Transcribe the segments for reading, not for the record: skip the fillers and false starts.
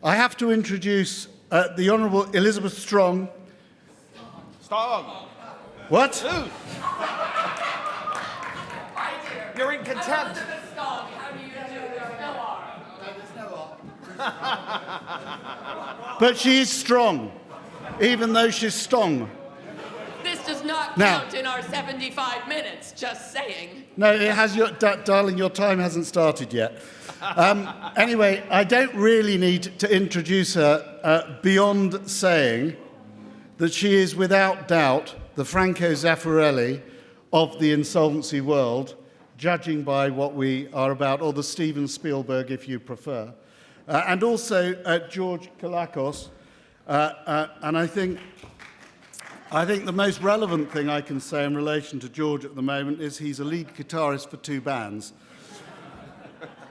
I have to introduce the Honourable Elizabeth Strong. Strong. What? Ooh. You're in contempt. Elizabeth Strong, how do you do? There's no R. But she is strong, even though she's strong. This does not Now- count in our 75 minutes, just saying. No, it has darling, your time hasn't started yet. Anyway, I don't really need to introduce her beyond saying that she is without doubt the Franco Zaffarelli of the insolvency world, judging by what we are about, or the Steven Spielberg, if you prefer. And also George Kelakos. And I think the most relevant thing I can say in relation to George at the moment is he's a lead guitarist for 2 bands.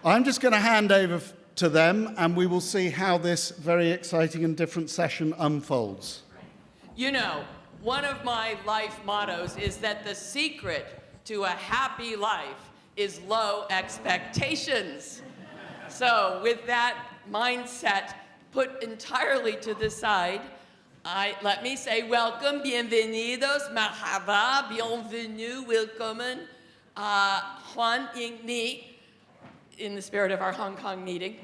I'm just going to hand over to them, and we will see how this very exciting and different session unfolds. You know, one of my life mottos is that the secret to a happy life is low expectations. So with that mindset put entirely to the side, let me say welcome, bienvenidos, marhaba, bienvenue, willkommen, Juan Ying Ni, in the spirit of our Hong Kong meeting.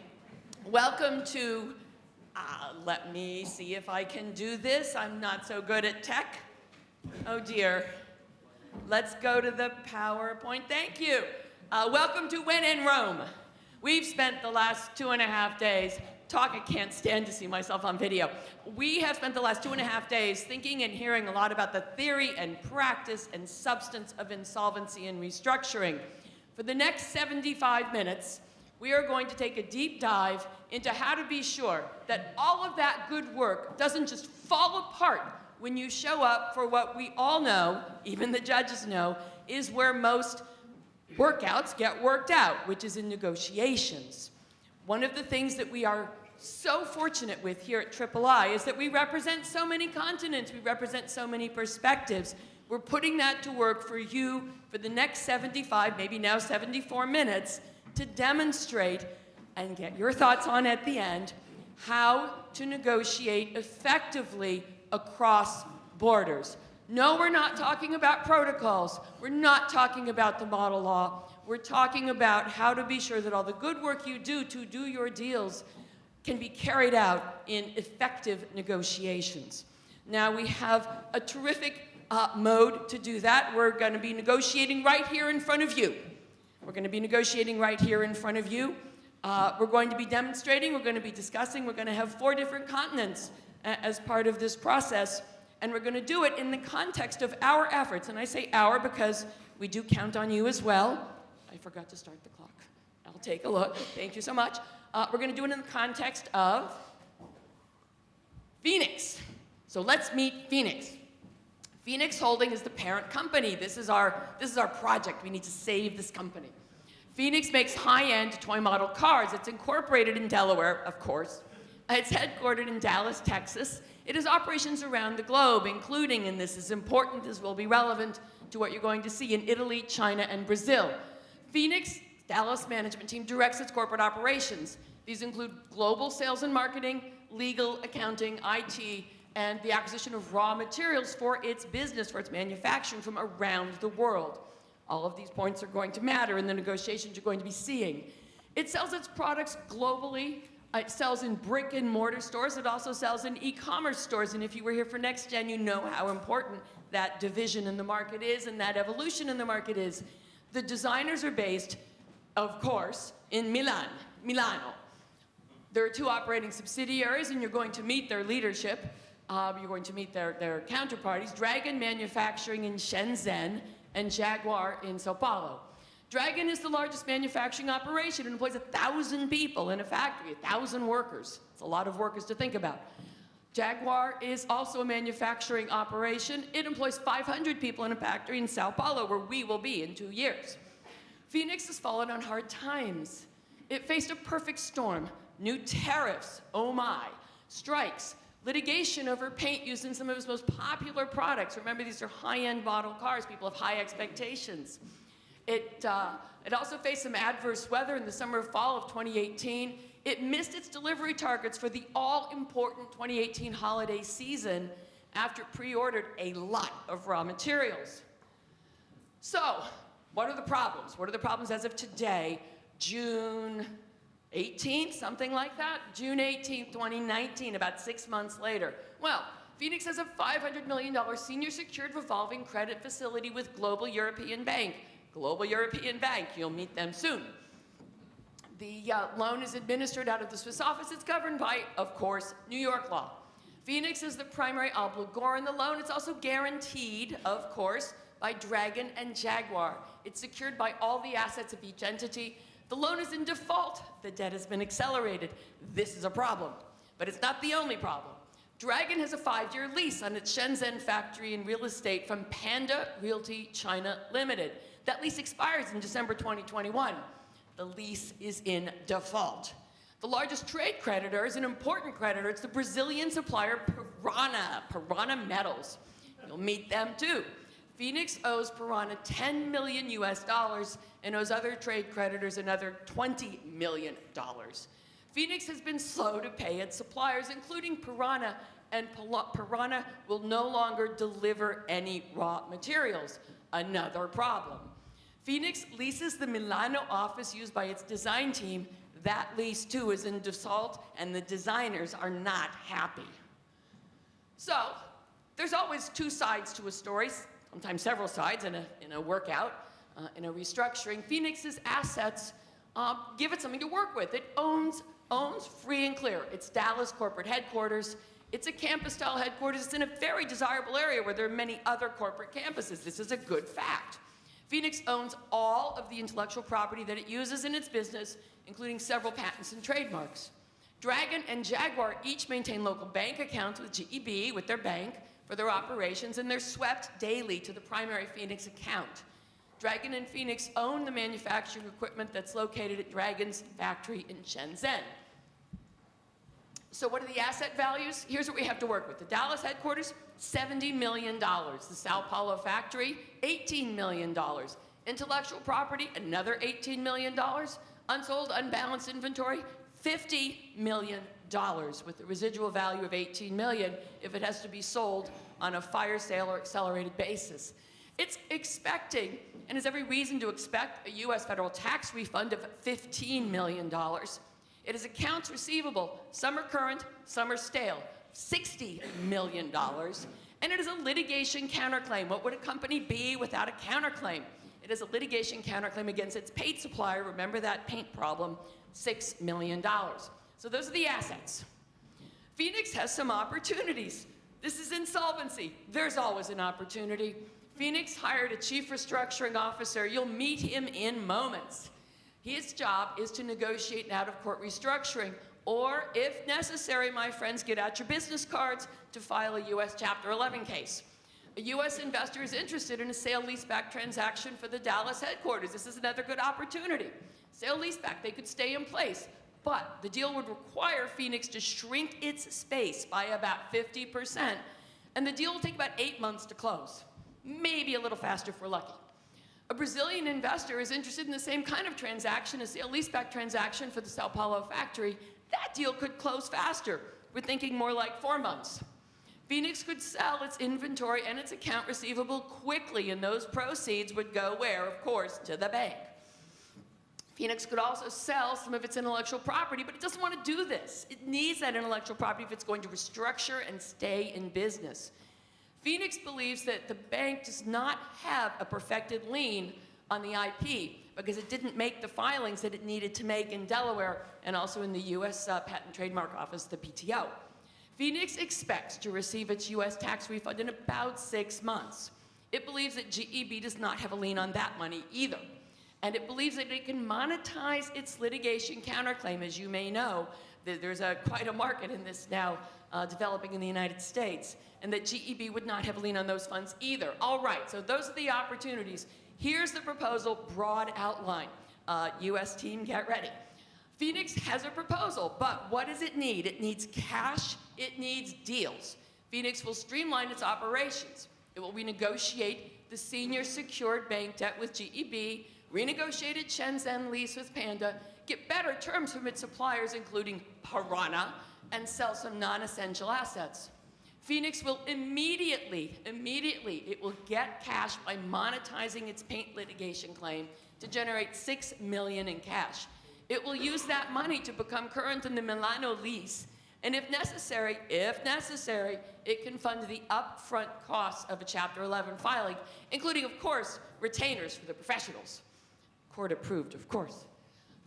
Welcome to, let me see if I can do this. I'm not so good at tech. Oh dear. Let's go to the PowerPoint. Thank you. Welcome to When in Rome. We've spent the last 2.5 days I can't stand to see myself on video. We have spent the last 2.5 days thinking and hearing a lot about the theory and practice and substance of insolvency and restructuring. For the next 75 minutes, we are going to take a deep dive into how to be sure that all of that good work doesn't just fall apart when you show up for what we all know, even the judges know, is where most workouts get worked out, which is in negotiations. One of the things that we are so fortunate with here at III is that we represent so many continents, we represent so many perspectives. We're putting that to work for you for the next 75, maybe now 74 minutes, to demonstrate and get your thoughts on at the end how to negotiate effectively across borders. No, we're not talking about protocols. We're not talking about the model law. We're talking about how to be sure that all the good work you do to do your deals can be carried out in effective negotiations. Now, we have a terrific mode to do that. We're going to be negotiating right here in front of you. We're going to be negotiating right here in front of you. We're going to be demonstrating, we're going to be discussing, we're going to have 4 different continents as part of this process, and we're going to do it in the context of our efforts. And I say our because we do count on you as well. I forgot to start the clock. I'll take a look. Thank you so much. We're going to do it in the context of Phoenix. So let's meet Phoenix. Phoenix Holding is the parent company. This is our project. We need to save this company. Phoenix makes high-end toy model cars. It's incorporated in Delaware, of course. It's headquartered in Dallas, Texas. It has operations around the globe, including, and this is important, this will be relevant to what you're going to see, in Italy, China, and Brazil. Phoenix Dallas management team directs its corporate operations. These include global sales and marketing, legal, accounting, IT, and the acquisition of raw materials for its business, for its manufacturing from around the world. All of these points are going to matter in the negotiations you're going to be seeing. It sells its products globally. It sells in brick and mortar stores. It also sells in e-commerce stores. And if you were here for NextGen, you know how important that division in the market is and that evolution in the market is. The designers are based, of course, in Milano. There are 2 operating subsidiaries, and you're going to meet their leadership. You're going to meet their counterparties, Dragon Manufacturing in Shenzhen and Jaguar in São Paulo. Dragon is the largest manufacturing operation. It employs 1,000 people in a factory, 1,000 workers. It's a lot of workers to think about. Jaguar is also a manufacturing operation. It employs 500 people in a factory in São Paulo, where we will be in 2 years. Phoenix has fallen on hard times. It faced a perfect storm. New tariffs, oh my, strikes, litigation over paint used in some of its most popular products. Remember, these are high-end model cars. People have high expectations. It also faced some adverse weather in the summer and fall of 2018. it missed its delivery targets for the all-important 2018 holiday season after it pre-ordered a lot of raw materials. So, what are the problems? What are the problems as of today, June 18th, something like that? June 18th, 2019, about 6 months later. Well, Phoenix has a $500 million senior secured revolving credit facility with Global European Bank. Global European Bank, you'll meet them soon. The loan is administered out of the Swiss office. It's governed by, of course, New York law. Phoenix is the primary obligor in the loan. It's also guaranteed, of course, by Dragon and Jaguar. It's secured by all the assets of each entity. The loan is in default. The debt has been accelerated. This is a problem, but it's not the only problem. Dragon has a 5-year lease on its Shenzhen factory and real estate from Panda Realty China Limited. That lease expires in December 2021. The lease is in default. The largest trade creditor is an important creditor. It's the Brazilian supplier Piranha Metals. You'll meet them too. Phoenix owes Piranha $10 million and owes other trade creditors another $20 million. Phoenix has been slow to pay its suppliers, including Piranha, and Piranha will no longer deliver any raw materials. Another problem. Phoenix leases the Milano office used by its design team. That lease, too, is in default, and the designers are not happy. So, there's always two sides to a story, sometimes several sides in a workout, in a restructuring. Phoenix's assets give it something to work with. It owns free and clear its Dallas corporate headquarters. It's a campus-style headquarters. It's in a very desirable area where there are many other corporate campuses. This is a good fact. Phoenix owns all of the intellectual property that it uses in its business, including several patents and trademarks. Dragon and Jaguar each maintain local bank accounts with GEB, with their bank, for their operations, and they're swept daily to the primary Phoenix account. Dragon and Phoenix own the manufacturing equipment that's located at Dragon's factory in Shenzhen. So what are the asset values? Here's what we have to work with. The Dallas headquarters, $70 million. The Sao Paulo factory, $18 million. Intellectual property, another $18 million. Unsold, unbalanced inventory, $50 million, with a residual value of $18 million if it has to be sold on a fire sale or accelerated basis. It's expecting, and has every reason to expect, a U.S. federal tax refund of $15 million. It has accounts receivable, some are current, some are stale, $60 million. And it has a litigation counterclaim. What would a company be without a counterclaim? It has a litigation counterclaim against its paint supplier, remember that paint problem, $6 million. So those are the assets. Phoenix has some opportunities. This is insolvency. There's always an opportunity. Phoenix hired a chief restructuring officer. You'll meet him in moments. His job is to negotiate an out-of-court restructuring, or, if necessary, my friends, get out your business cards to file a U.S. Chapter 11 case. A U.S. investor is interested in a sale-leaseback transaction for the Dallas headquarters. This is another good opportunity. Sale-leaseback, they could stay in place, but the deal would require Phoenix to shrink its space by about 50%, and the deal will take about 8 months to close. Maybe a little faster if we're lucky. A Brazilian investor is interested in the same kind of transaction, a sale-leaseback transaction for the Sao Paulo factory. That deal could close faster. We're thinking more like 4 months. Phoenix could sell its inventory and its account receivable quickly, and those proceeds would go where? Of course, to the bank. Phoenix could also sell some of its intellectual property, but it doesn't want to do this. It needs that intellectual property if it's going to restructure and stay in business. Phoenix believes that the bank does not have a perfected lien on the IP because it didn't make the filings that it needed to make in Delaware and also in the U.S. Patent and Trademark Office, the PTO. Phoenix expects to receive its U.S. tax refund in about 6 months. It believes that GEB does not have a lien on that money either. And it believes that it can monetize its litigation counterclaim. As you may know, there's quite a market in this now developing in the United States, and that GEB would not have a lien on those funds either. All right, so those are the opportunities. Here's the proposal, broad outline. US team, get ready. Phoenix has a proposal, but what does it need? It needs cash, it needs deals. Phoenix will streamline its operations. It will renegotiate the senior secured bank debt with GEB, renegotiated Shenzhen lease with Panda, get better terms from its suppliers, including Piranha, and sell some non-essential assets. Phoenix will immediately, it will get cash by monetizing its paint litigation claim to generate $6 million in cash. It will use that money to become current in the Milano lease, and if necessary, it can fund the upfront costs of a Chapter 11 filing, including, of course, retainers for the professionals. Court approved, of course.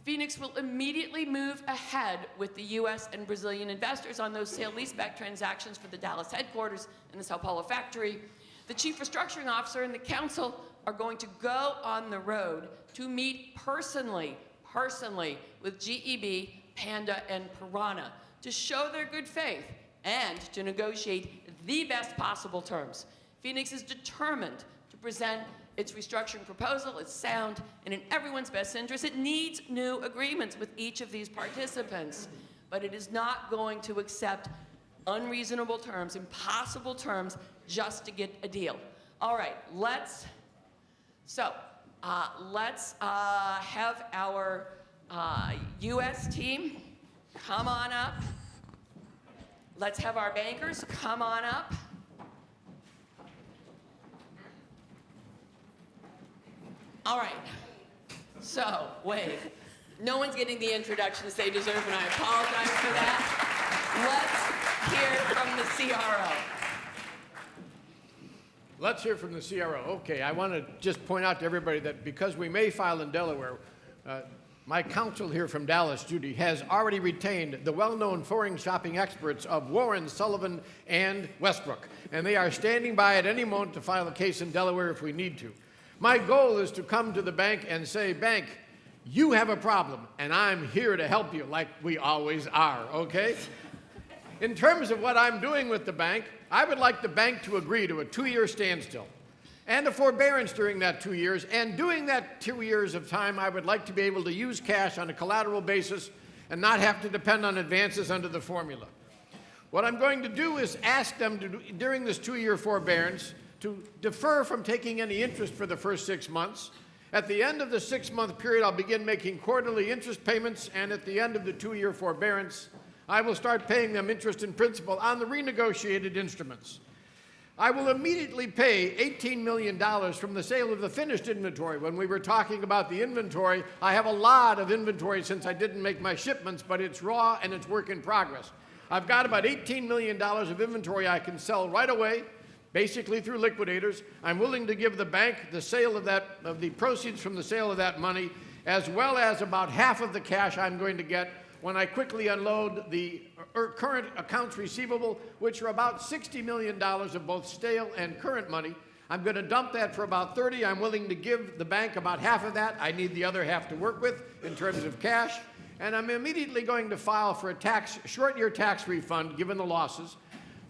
Phoenix will immediately move ahead with the US and Brazilian investors on those sale-leaseback transactions for the Dallas headquarters and the Sao Paulo factory. The chief restructuring officer and the counsel are going to go on the road to meet personally with GEB, Panda, and Piranha to show their good faith and to negotiate the best possible terms. Phoenix is determined to present its restructuring proposal. It's sound and in everyone's best interest. It needs new agreements with each of these participants, but it is not going to accept unreasonable terms, impossible terms, just to get a deal. All right, let's have our US team come on up. Let's have our bankers come on up. All right, so wait, no one's getting the introductions they deserve, and I apologize for that. Let's hear from the CRO. Let's hear from the CRO. Okay, I want to just point out to everybody that because we may file in Delaware, my counsel here from Dallas, Judy, has already retained the well-known foreign shopping experts of Warren, Sullivan, and Westbrook, and they are standing by at any moment to file a case in Delaware if we need to. My goal is to come to the bank and say, bank, you have a problem, and I'm here to help you, like we always are, okay? In terms of what I'm doing with the bank, I would like the bank to agree to a 2-year standstill and a forbearance during that 2 years, and during that 2 years of time, I would like to be able to use cash on a collateral basis and not have to depend on advances under the formula. What I'm going to do is ask them to, during this 2-year forbearance, to defer from taking any interest for the first 6 months. At the end of the 6-month period, I'll begin making quarterly interest payments, and at the end of the 2-year forbearance, I will start paying them interest and principal on the renegotiated instruments. I will immediately pay $18 million from the sale of the finished inventory. When we were talking about the inventory, I have a lot of inventory since I didn't make my shipments, but it's raw and it's work in progress. I've got about $18 million of inventory I can sell right away, basically through liquidators. I'm willing to give the bank the sale of the proceeds from the sale of that money, as well as about half of the cash I'm going to get when I quickly unload the current accounts receivable, which are about $60 million of both stale and current money. I'm going to dump that for about 30. I'm willing to give the bank about half of that. I need the other half to work with in terms of cash. And I'm immediately going to file for a short-year tax refund, given the losses.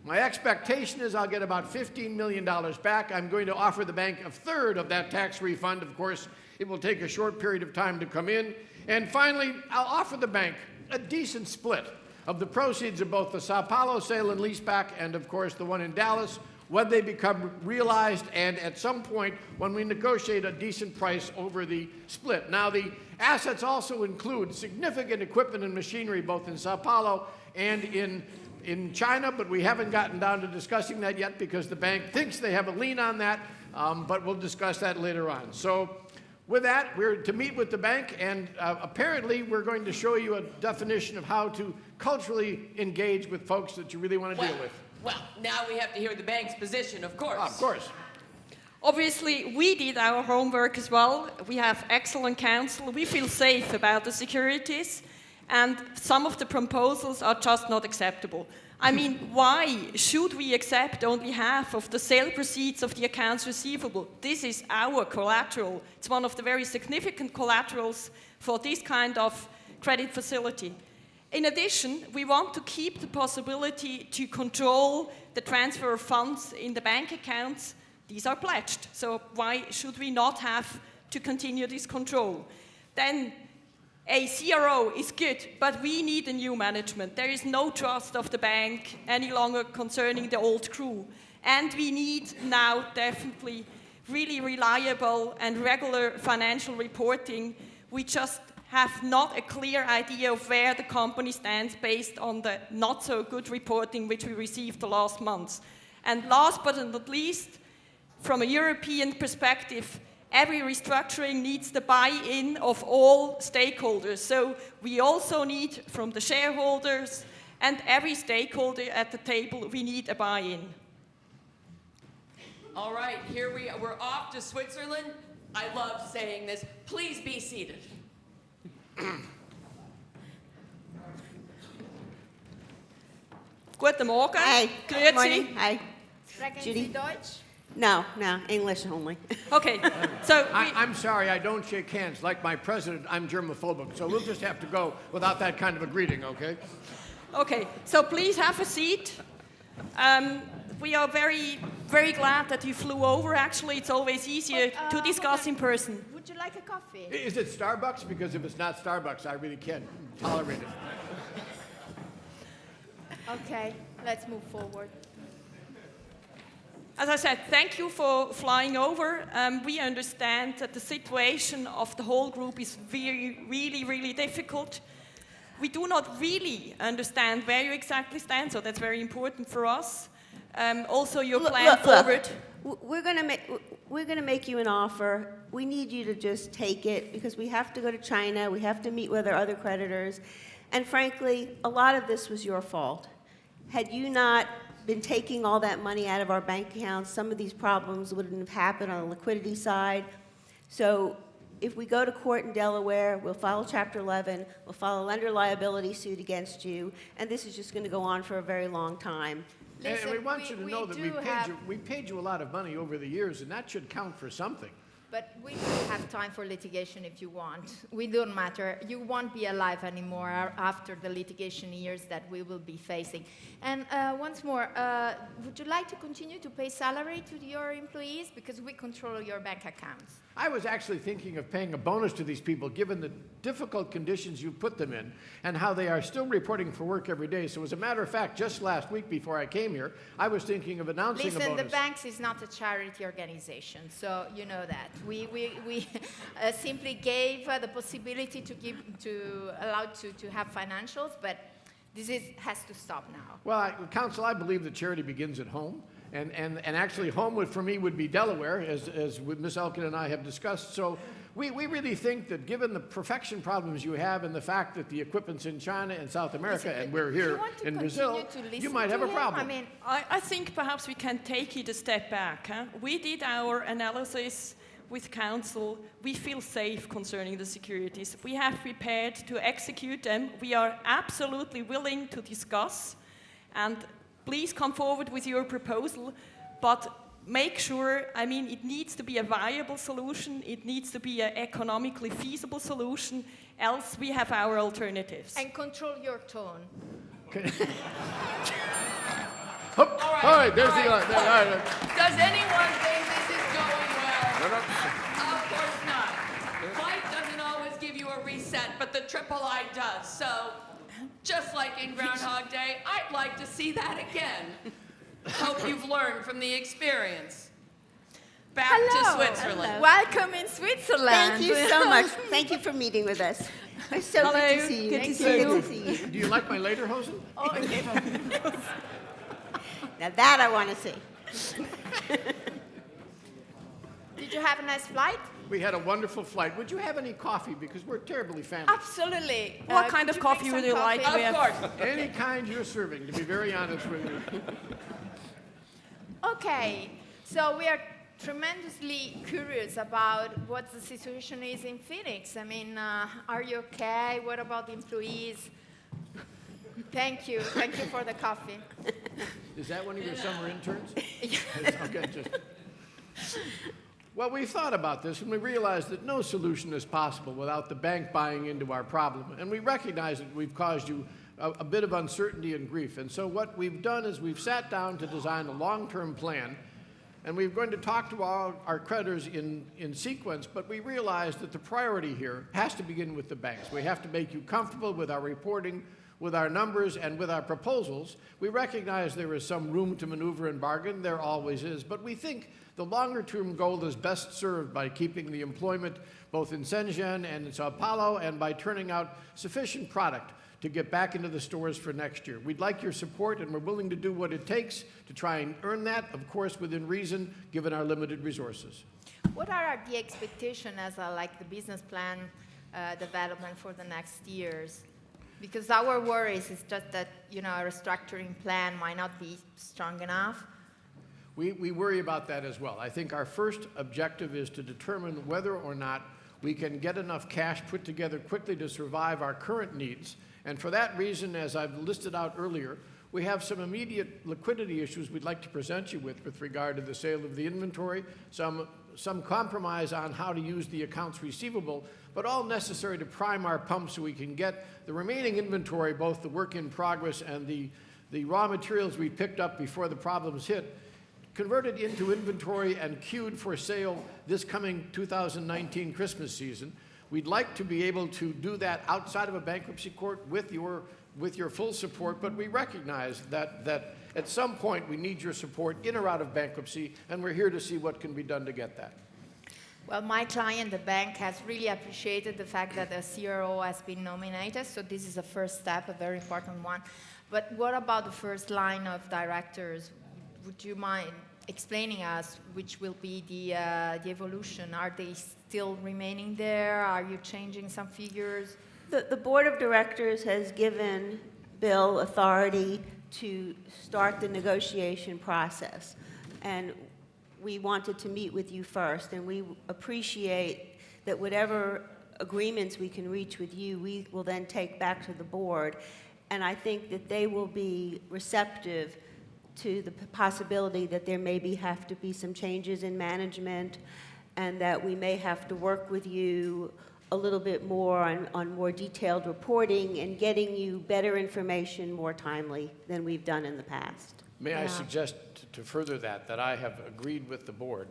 My expectation is I'll get about $15 million back. I'm going to offer the bank a third of that tax refund. Of course, it will take a short period of time to come in. And finally, I'll offer the bank a decent split of the proceeds of both the Sao Paulo sale and leaseback and, of course, the one in Dallas, when they become realized and at some point when we negotiate a decent price over the split. Now, the assets also include significant equipment and machinery both in Sao Paulo and in China, but we haven't gotten down to discussing that yet because the bank thinks they have a lien on that, but we'll discuss that later on. So with that, we're to meet with the bank, and apparently we're going to show you a definition of how to culturally engage with folks that you really want to deal with. Well, now we have to hear the bank's position, of course. Of course. Obviously, we did our homework as well. We have excellent counsel. We feel safe about the securities, and some of the proposals are just not acceptable. I mean, why should we accept only half of the sale proceeds of the accounts receivable? This is our collateral. It's one of the very significant collaterals for this kind of credit facility. In addition, we want to keep the possibility to control the transfer of funds in the bank accounts. These are pledged, so why should we not have to continue this control? Then, a CRO is good, but we need a new management. There is no trust of the bank any longer concerning the old crew. And we need now definitely really reliable and regular financial reporting. We just have not a clear idea of where the company stands based on the not so good reporting which we received the last months. And last but not least, from a European perspective, every restructuring needs the buy-in of all stakeholders. So we also need from the shareholders and every stakeholder at the table, we need a buy-in. All right, we're off to Switzerland. I love saying this. Please be seated. Guten Morgen. Hi. Grüezi. Good morning. Hi. Sprechen Judy? Sie Deutsch? No, English only. Okay, so I'm sorry, I don't shake hands. Like my president, I'm germophobic, so we'll just have to go without that kind of a greeting, okay? Okay, so please have a seat. We are very, very glad that you flew over. Actually, it's always easier to discuss in person. Would you like a coffee? Is it Starbucks? Because if it's not Starbucks, I really can't tolerate it. Okay, let's move forward. As I said, thank you for flying over. We understand that the situation of the whole group is really, really difficult. We do not really understand where you exactly stand, so that's very important for us. Also, your plan forward. We're gonna make you an offer. We need you to just take it because we have to go to China. We have to meet with our other creditors, and frankly, a lot of this was your fault. Had you not been taking all that money out of our bank accounts, some of these problems wouldn't have happened on the liquidity side. So if we go to court in Delaware, we'll file Chapter 11, we'll file a lender liability suit against you, and this is just going to go on for a very long time. And we Listen, want you to know that do we paid you a lot of money over the years, and that should count for something. But we do have time for litigation if you want. We don't matter. You won't be alive anymore after the litigation years that we will be facing. And once more, would you like to continue to pay salary to your employees? Because we control your bank accounts. I was actually thinking of paying a bonus to these people, given the difficult conditions you put them in and how they are still reporting for work every day. So as a matter of fact, just last week before I came here, I was thinking of announcing a bonus. Listen, the banks is not a charity organization, so you know that. We simply gave the possibility to allow to have financials, but this has to stop now. Well, counsel, I believe that charity begins at home. And actually, home for me would be Delaware, as Ms. Elkin and I have discussed. So we really think that given the perfection problems you have and the fact that the equipment's in China and South America and we're here in Brazil, you might have a problem. I mean, I think perhaps we can take it a step back. Huh? We did our analysis with counsel. We feel safe concerning the securities. We have prepared to execute them. We are absolutely willing to discuss, and please come forward with your proposal, but make sure, it needs to be a viable solution, it needs to be an economically feasible solution, else we have our alternatives. and control your tone. All right, there's the line. All right. Does anyone think this is going well? Of course not. Life doesn't always give you a reset, but the I does. So, just like in Groundhog Day, I'd like to see that again. Hope you've learned from the experience. Back to Switzerland. Hello. Welcome in Switzerland. Thank you so much. Thank you for meeting with us. It's so good to see you. Good to see Good you. to see you. Do you like my lederhosen? Now that I want to see. Did you have a nice flight? We had a wonderful flight. Would you have any coffee? Because we're terribly family. Absolutely. What kind could of you make coffee some would you like? coffee? We Of have- course. Any kind you're serving, to be very honest with you. Okay, so we are tremendously curious about what the situation is in Phoenix. I mean, are you okay? What about the employees? Thank you for the coffee. Is that one of your summer interns? Okay, just. Well, we thought about this and we realized that no solution is possible without the bank buying into our problem. And we recognize that we've caused you a bit of uncertainty and grief. And so what we've done is we've sat down to design a long-term plan. And we're going to talk to all our creditors in sequence, but we realize that the priority here has to begin with the banks. We have to make you comfortable with our reporting, with our numbers, and with our proposals. We recognize there is some room to maneuver and bargain. There always is. But we think The longer-term goal is best served by keeping the employment both in Shenzhen and in Sao Paulo and by turning out sufficient product to get back into the stores for next year. We'd like your support, and we're willing to do what it takes to try and earn that, of course, within reason, given our limited resources. What are the expectations as like the business plan development for the next years? Because our worries is just that, a restructuring plan might not be strong enough. We worry about that as well. I think our first objective is to determine whether or not we can get enough cash put together quickly to survive our current needs. And for that reason, as I've listed out earlier, we have some immediate liquidity issues we'd like to present you with regard to the sale of the inventory, some compromise on how to use the accounts receivable, but all necessary to prime our pump so we can get the remaining inventory, both the work in progress and the raw materials we picked up before the problems hit, converted into inventory and queued for sale this coming 2019 Christmas season. We'd like to be able to do that outside of a bankruptcy court with your full support, but we recognize that at some point we need your support in or out of bankruptcy, and we're here to see what can be done to get that. Well, my client, the bank, has really appreciated the fact that a CRO has been nominated, so this is a first step, a very important one. But what about the first line of directors? Would you mind explaining us which will be the evolution? Are they still remaining there? Are you changing some figures? The board of directors has given Bill authority to start the negotiation process. And we wanted to meet with you first, and we appreciate that whatever agreements we can reach with you, we will then take back to the board. And I think that they will be receptive to the possibility that there have to be some changes in management, and that we may have to work with you a little bit more on more detailed reporting and getting you better information more timely than we've done in the past. May I suggest to further that I have agreed with the board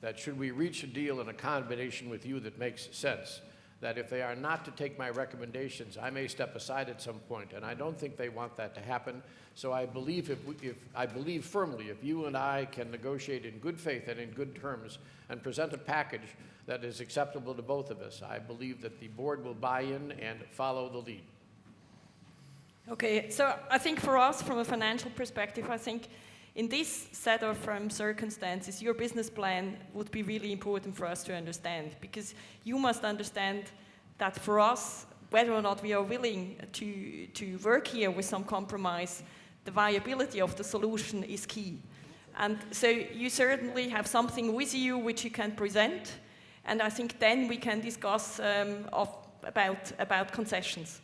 that should we reach a deal in a combination with you that makes sense, that if they are not to take my recommendations, I may step aside at some point, and I don't think they want that to happen. So I believe I believe firmly if you and I can negotiate in good faith and in good terms and present a package that is acceptable to both of us, I believe that the board will buy in and follow the lead. Okay, so I think for us, from a financial perspective, I think in this set of circumstances, your business plan would be really important for us to understand, because you must understand that for us, whether or not we are willing to work here with some compromise, the viability of the solution is key. And so you certainly have something with you which you can present, and I think then we can discuss about concessions.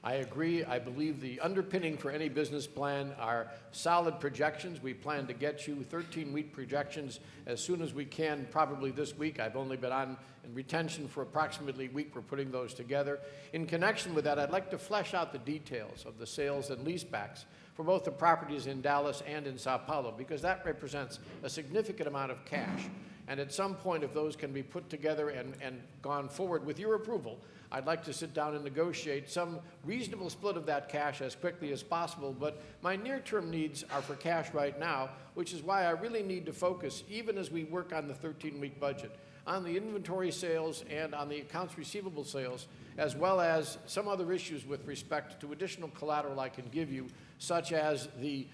I agree. I believe the underpinning for any business plan are solid projections. We plan to get you 13-week projections as soon as we can, probably this week. I've only been on in retention for approximately a week. We're putting those together. In connection with that, I'd like to flesh out the details of the sales and leasebacks for both the properties in Dallas and in Sao Paulo, because that represents a significant amount of cash. And at some point, if those can be put together and gone forward with your approval, I'd like to sit down and negotiate some reasonable split of that cash as quickly as possible, but my near-term needs are for cash right now, which is why I really need to focus, even as we work on the 13-week budget, on the inventory sales and on the accounts receivable sales, as well as some other issues with respect to additional collateral I can give you, such as the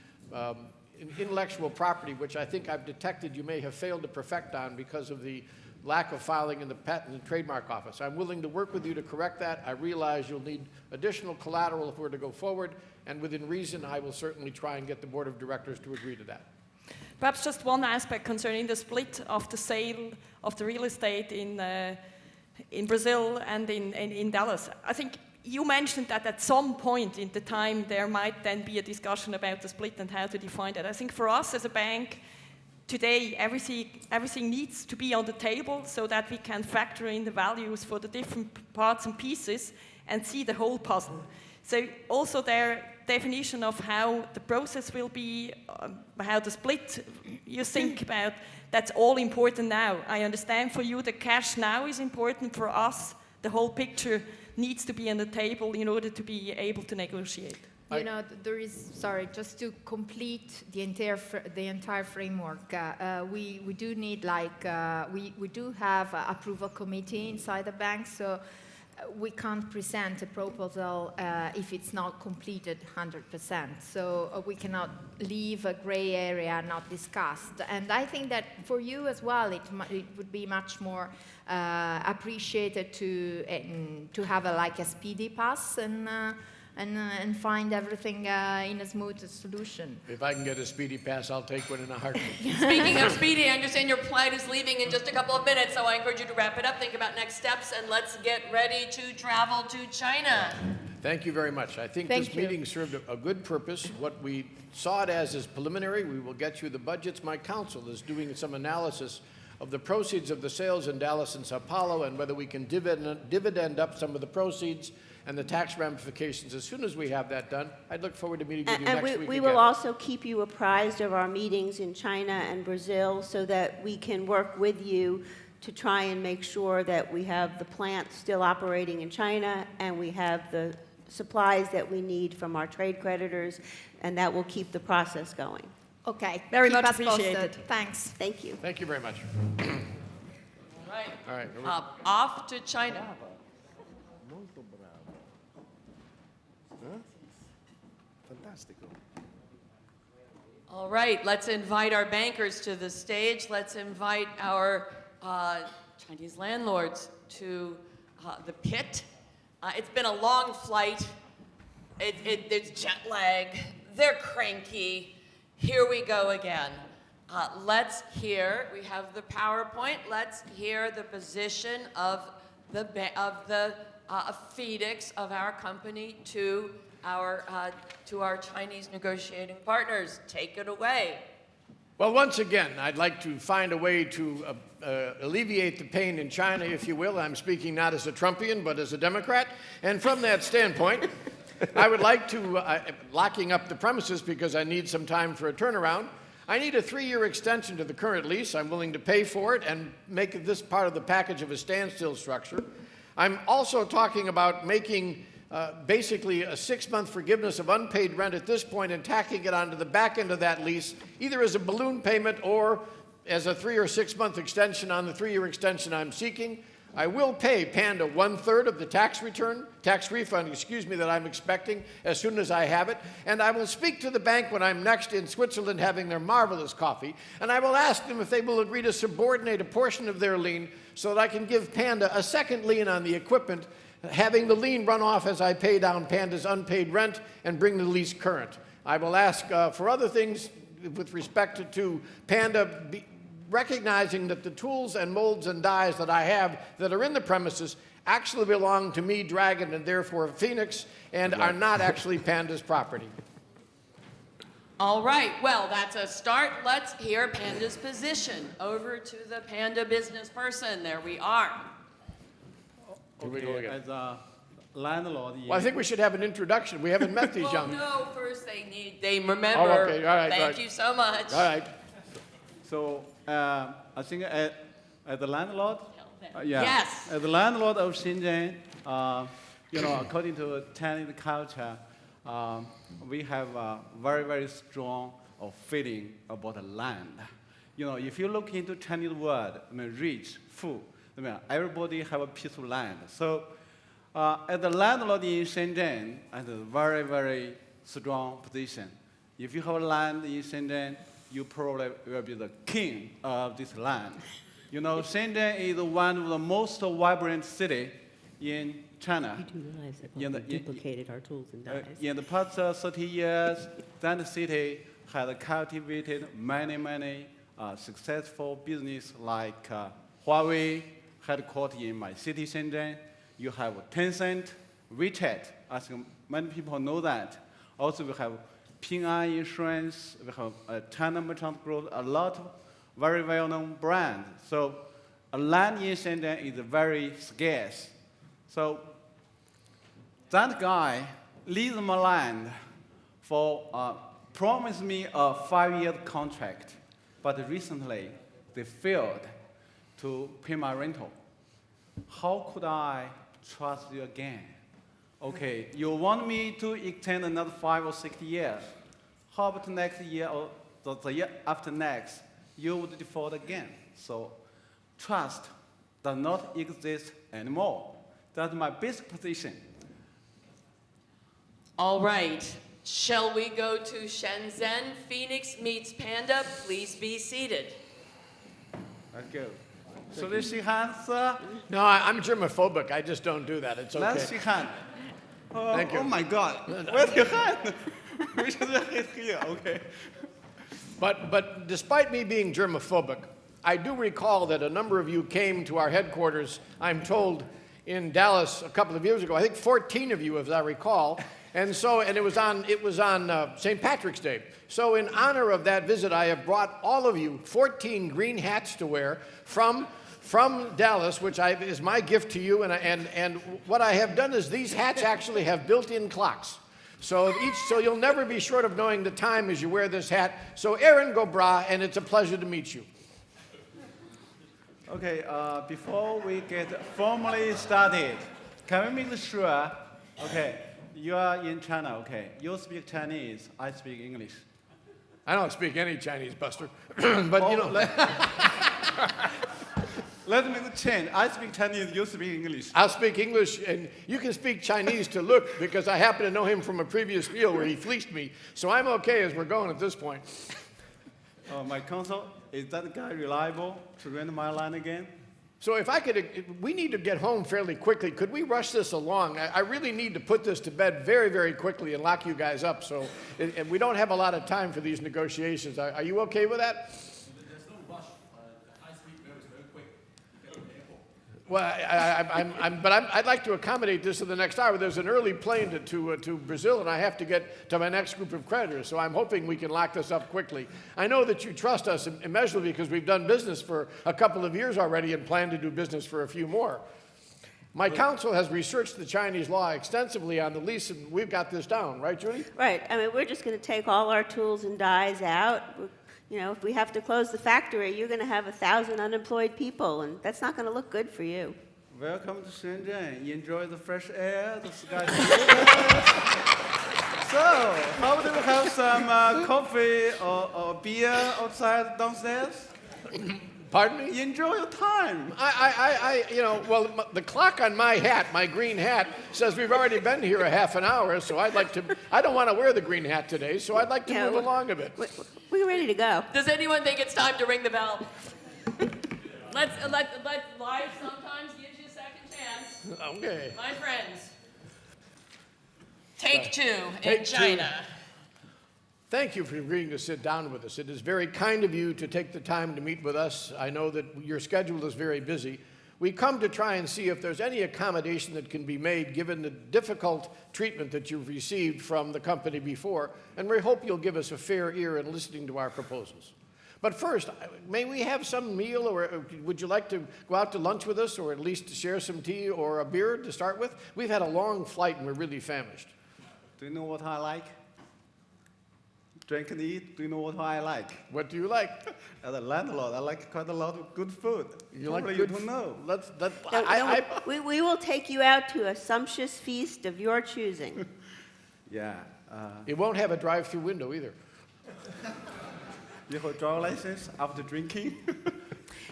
intellectual property, which I think I've detected you may have failed to perfect on because of the lack of filing in the Patent and Trademark Office. I'm willing to work with you to correct that. I realize you'll need additional collateral if we're to go forward, and within reason, I will certainly try and get the board of directors to agree to that. Perhaps just one aspect concerning the split of the sale of the real estate in Brazil and in Dallas. I think you mentioned that at some point in the time there might then be a discussion about the split and how to define that. I think for us as a bank, today, everything needs to be on the table so that we can factor in the values for the different parts and pieces and see the whole puzzle. So also their definition of how the process will be, how the split you think about, that's all important now. I understand for you the cash now is important. For us, the whole picture needs to be on the table in order to be able to negotiate. You know, there is, sorry, just to complete the entire framework, we do need, like, we do have an approval committee inside the bank, so we can't present a proposal if it's not completed 100%. So we cannot leave a gray area not discussed. And I think that for you as well, it would be much more appreciated to have like a speedy pass and find everything in a smooth solution. If I can get a speedy pass, I'll take one in a heartbeat. Speaking of speedy, I understand your flight is leaving in just a couple of minutes, so I encourage you to wrap it up, think about next steps, and let's get ready to travel to China. Thank you very much. I think Thank this you. meeting served a good purpose. What we saw it as is preliminary. We will get you the budgets. My counsel is doing some analysis of the proceeds of the sales in Dallas and Sao Paulo and whether we can dividend up some of the proceeds and the tax ramifications. As soon as we have that done, I'd look forward to meeting with you next week we again. will also keep you apprised of our meetings in China and Brazil so that we can work with you to try and make sure that we have the plant still operating in China and we have the supplies that we need from our trade creditors, and that will keep the process going. Okay, Very keep much us posted. appreciated. Thanks. Thank you. Thank you very much. Right. All right. Off to China. All right, let's invite our bankers to the stage. Let's invite our Chinese landlords to the pit. It's been a long flight. There's jet lag. They're cranky. Here we go again. Let's hear, we have the PowerPoint. Let's hear the position of the FedEx of our company to our Chinese negotiating partners. Take it away. Well, once again, I'd like to find a way to alleviate the pain in China, if you will. I'm speaking not as a Trumpian, but as a Democrat. And from that standpoint, I would like to, locking up the premises because I need some time for a turnaround, I need a 3-year extension to the current lease. I'm willing to pay for it and make this part of the package of a standstill structure. I'm also talking about making basically a 6-month forgiveness of unpaid rent at this point and tacking it onto the back end of that lease, either as a balloon payment or as a 3 or 6 month extension on the 3-year extension I'm seeking. I will pay Panda 1/3 of the tax refund, that I'm expecting as soon as I have it. And I will speak to the bank when I'm next in Switzerland having their marvelous coffee. And I will ask them if they will agree to subordinate a portion of their lien so that I can give Panda a second lien on the equipment, having the lien run off as I pay down Panda's unpaid rent and bring the lease current. I will ask for other things with respect to Panda, recognizing that the tools and molds and dies that I have that are in the premises actually belong to me, Dragon, and therefore Phoenix, and are not actually Panda's property. All right, well, that's a start. Let's hear Panda's position. Over to the Panda business person. There we are. Here we go again. As a landlord, Well, I think we should have an introduction. We haven't met these Well, young. no, first they remember. Oh, okay, all right, Thank right. you so much. All right. so I think as the landlord, Yes. as the landlord of Shenzhen, according to Chinese culture, we have a very, very strong feeling about the land. If you look into Chinese word, rich, full, everybody have a piece of land. So as the landlord in Shenzhen, has a very, very strong position. If you have land in Shenzhen, you probably will be the king of this land. Shenzhen is one of the most vibrant cities in China. You do realize that we duplicated our tools and dies. In the past 30 years, that city has cultivated many successful business like Huawei, headquartered in my city, Shenzhen. You have Tencent, WeChat, I think many people know that. Also, we have Ping An Insurance, we have China Merchant Group, a lot of very well-known brands. So land in Shenzhen is very scarce. So that guy leased my land for, promised me a 5-year contract, but recently they failed to pay my rental. How could I trust you again? Okay, you want me to extend another 5 or 6 years. How about next year or the year after next, you would default again. So trust does not exist anymore. That's my basic position. All right. Shall we go to Shenzhen? Phoenix meets Panda. Please be seated. Let's go. So let's shake hands. No, I'm germophobic. I just don't do that. It's okay. Let's shake hands. Thank you. Oh my God. Where's your hand? We should have it here. Okay. But despite me being germophobic, I do recall that a number of you came to our headquarters, I'm told, in Dallas a couple of years ago. I think 14 of you, as I recall. And it was on St. Patrick's Day. So in honor of that visit, I have brought all of you 14 green hats to wear from Dallas, which is my gift to you. And what I have done is these hats actually have built-in clocks. So you'll never be short of knowing the time as you wear this hat. So Aaron Gobra, and it's a pleasure to meet you. Okay, before we get formally started, can we make sure, okay, you are in China, okay, you speak Chinese, I speak English. I don't speak any Chinese, Buster, but you know. Let me change. I speak Chinese, you speak English. I'll speak English, and you can speak Chinese to Luke, because I happen to know him from a previous deal where he fleeced me. So I'm okay as we're going at this point. My counsel, is that guy reliable to rent my land again? So if I could, we need to get home fairly quickly. Could we rush this along? I really need to put this to bed very, very quickly and lock you guys up. So and we don't have a lot of time for these negotiations. Are you okay with that? There's no rush. The high-speed mail is very quick. Get to the airport. Well, I'd like to accommodate this in the next hour. There's an early plane to Brazil, and I have to get to my next group of creditors. So I'm hoping we can lock this up quickly. I know that you trust us immeasurably because we've done business for a couple of years already and plan to do business for a few more. My counsel has researched the Chinese law extensively on the lease, and we've got this down, right, Judy? Right. I mean, we're just going to take all our tools and dies out. You know, if we have to close the factory, you're going to have 1,000 unemployed people, and that's not going to look good for you. Welcome to Shenzhen. Enjoy the fresh air, the sky. So, how do we have some coffee or beer outside downstairs? Pardon me? Enjoy your time. The clock on my hat, my green hat, says we've already been here a half an hour, so I don't want to wear the green hat today, so I'd like to move along a bit. We're ready to go. Does anyone think it's time to ring the bell? Let life sometimes gives you a second chance. Okay. My friends, take two Take in two. China. Thank you for agreeing to sit down with us. It is very kind of you to take the time to meet with us. I know that your schedule is very busy. We come to try and see if there's any accommodation that can be made given the difficult treatment that you've received from the company before, and we hope you'll give us a fair ear in listening to our proposals. But first, may we have some meal, or would you like to go out to lunch with us, or at least share some tea or a beer to start with? We've had a long flight and we're really famished. Do you know what I like? Drink and eat. Do you know what I like? What do you like? As a landlord, I like quite a lot of good food. You like Probably good you don't know. We will take you out to a sumptuous feast of your choosing. Yeah. It won't have a drive-through window either. You have driver license after drinking?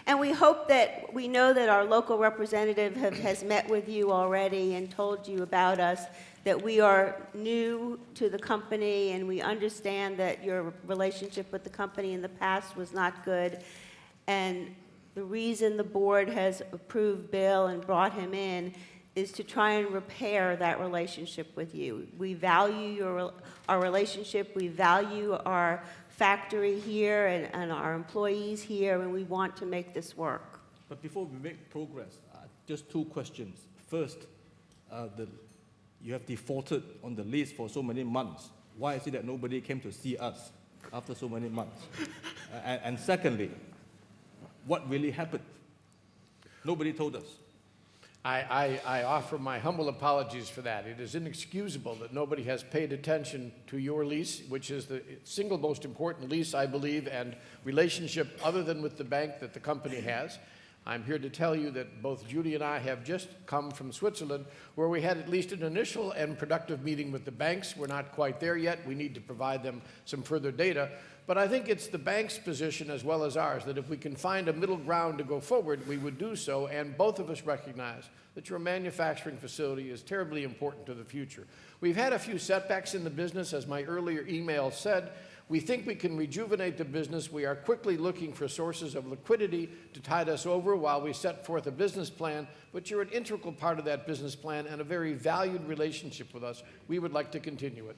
And we know that our local representative has met with you already and told you about us, that we are new to the company and we understand that your relationship with the company in the past was not good. And the reason the board has approved Bill and brought him in is to try and repair that relationship with you. We value our relationship, we value our factory here and our employees here, and we want to make this work. But before we make progress, just two questions. First, you have defaulted on the lease for so many months. Why is it that nobody came to see us after so many months? And secondly, what really happened? Nobody told us. I offer my humble apologies for that. It is inexcusable that nobody has paid attention to your lease, which is the single most important lease, I believe, and relationship other than with the bank that the company has. I'm here to tell you that both Judy and I have just come from Switzerland, where we had at least an initial and productive meeting with the banks. We're not quite there yet. We need to provide them some further data. But I think it's the bank's position as well as ours that if we can find a middle ground to go forward, we would do so. And both of us recognize that your manufacturing facility is terribly important to the future. We've had a few setbacks in the business, as my earlier email said. We think we can rejuvenate the business. We are quickly looking for sources of liquidity to tide us over while we set forth a business plan, but you're an integral part of that business plan and a very valued relationship with us. We would like to continue it.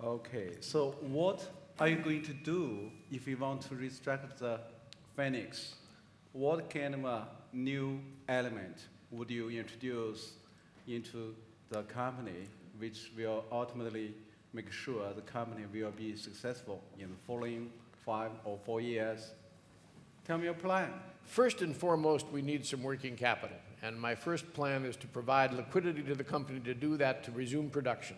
Okay, so what are you going to do if you want to restructure the Phoenix? What kind of a new element would you introduce into the company which will ultimately make sure the company will be successful in the following 5 or 4 years? Tell me your plan. First and foremost, we need some working capital. And my first plan is to provide liquidity to the company to do that, to resume production.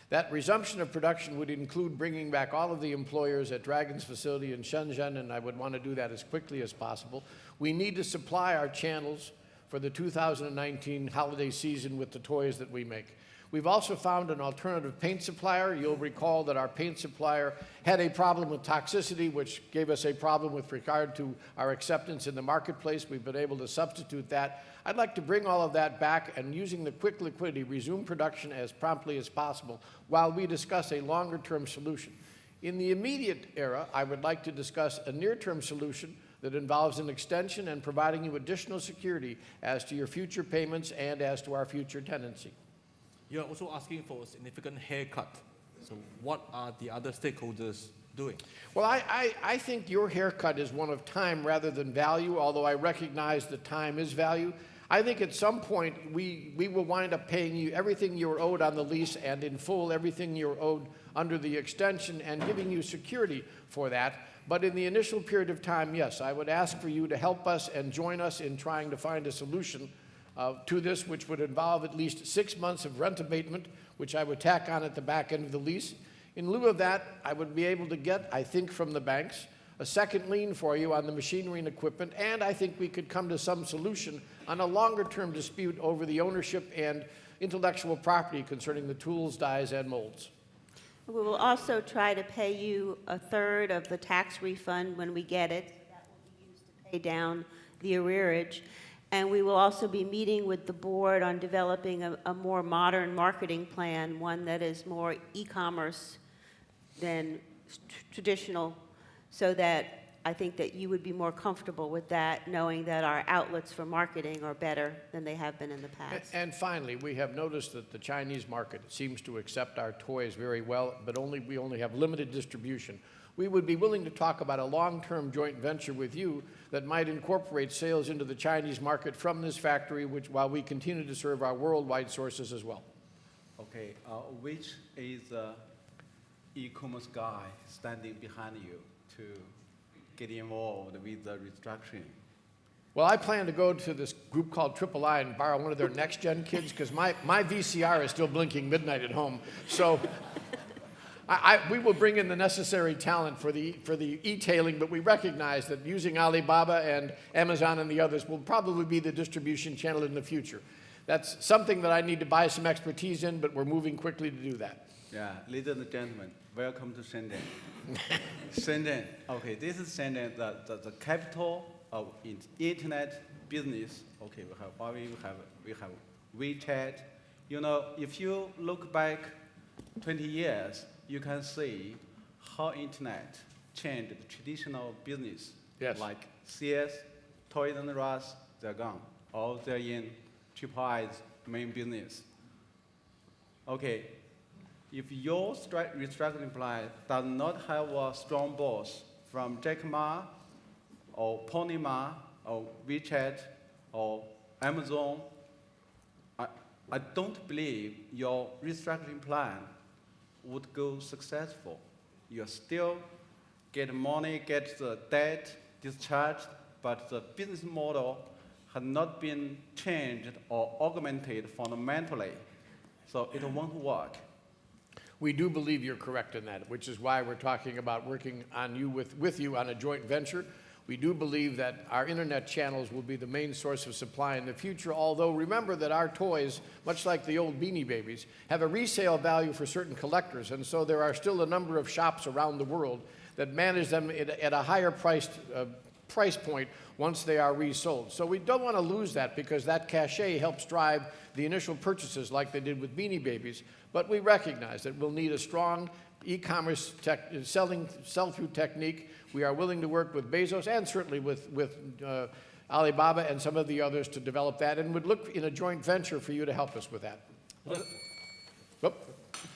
That resumption of production would include bringing back all of the employers at Dragon's facility in Shenzhen, and I would want to do that as quickly as possible. We need to supply our channels for the 2019 holiday season with the toys that we make. We've also found an alternative paint supplier. You'll recall that our paint supplier had a problem with toxicity, which gave us a problem with regard to our acceptance in the marketplace. We've been able to substitute that. I'd like to bring all of that back and, using the quick liquidity, resume production as promptly as possible while we discuss a longer-term solution. In the immediate era, I would like to discuss a near-term solution that involves an extension and providing you additional security as to your future payments and as to our future tenancy. You're also asking for a significant haircut. So what are the other stakeholders doing? Well, I think your haircut is one of time rather than value, although I recognize that time is value. I think at some point we will wind up paying you everything you're owed on the lease and in full everything you're owed under the extension and giving you security for that. But in the initial period of time, yes, I would ask for you to help us and join us in trying to find a solution to this, which would involve at least 6 months of rent abatement, which I would tack on at the back end of the lease. In lieu of that, I would be able to get, I think, from the banks, a second lien for you on the machinery and equipment, and I think we could come to some solution on a longer-term dispute over the ownership and intellectual property concerning the tools, dies, and molds. We will also try to pay you a third of the tax refund when we get it. That will be used to pay down the arrearage. And we will also be meeting with the board on developing a more modern marketing plan, one that is more e-commerce than traditional, so that I think that you would be more comfortable with that, knowing that our outlets for marketing are better than they have been in the past. And finally, we have noticed that the Chinese market seems to accept our toys very well, but we only have limited distribution. We would be willing to talk about a long-term joint venture with you that might incorporate sales into the Chinese market from this factory, while we continue to serve our worldwide sources as well. Okay, which is the e-commerce guy standing behind you to get involved with the restructuring? Well, I plan to go to this group called Triple I and borrow one of their next-gen kids, because my VCR is still blinking midnight at home. So we will bring in the necessary talent for the e-tailing, but we recognize that using Alibaba and Amazon and the others will probably be the distribution channel in the future. That's something that I need to buy some expertise in, but we're moving quickly to do that. Yeah, ladies and gentlemen, welcome to Shenzhen. Shenzhen, okay, this is Shenzhen, the capital of internet business. Okay, we have Huawei, we have WeChat. You know, if you look back 20 years, you can see how internet changed the traditional business. Yes. Like CS, Toys and Us, they're gone. All they're in Triple I's main business. Okay, if your restructuring plan does not have a strong boss from Jack Ma or Pony Ma or WeChat or Amazon, I don't believe your restructuring plan would go successful. You still get money, get the debt discharged, but the business model has not been changed or augmented fundamentally, so it won't work. We do believe you're correct in that, which is why we're talking about working on with you on a joint venture. We do believe that our internet channels will be the main source of supply in the future, although remember that our toys, much like the old Beanie Babies, have a resale value for certain collectors, and so there are still a number of shops around the world that manage them at a higher price point once they are resold. So we don't want to lose that because that cachet helps drive the initial purchases like they did with Beanie Babies, but we recognize that we'll need a strong e-commerce sell-through technique. We are willing to work with Bezos and certainly with Alibaba and some of the others to develop that, and would look in a joint venture for you to help us with that.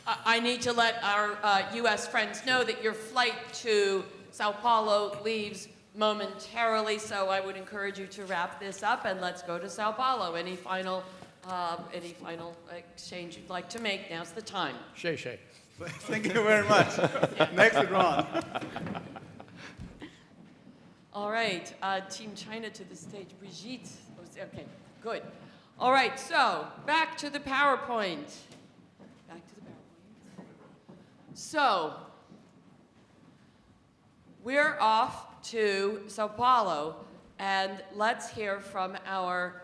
I need to let our U.S. friends know that your flight to Sao Paulo leaves momentarily, so I would encourage you to wrap this up and let's go to Sao Paulo. Any final exchange you'd like to make? Now's the time. Shay. Thank you very much. Next round. All right, Team China to the stage. Brigitte. Okay, good. All right, so back to the PowerPoint. So, we're off to Sao Paulo, and let's hear from our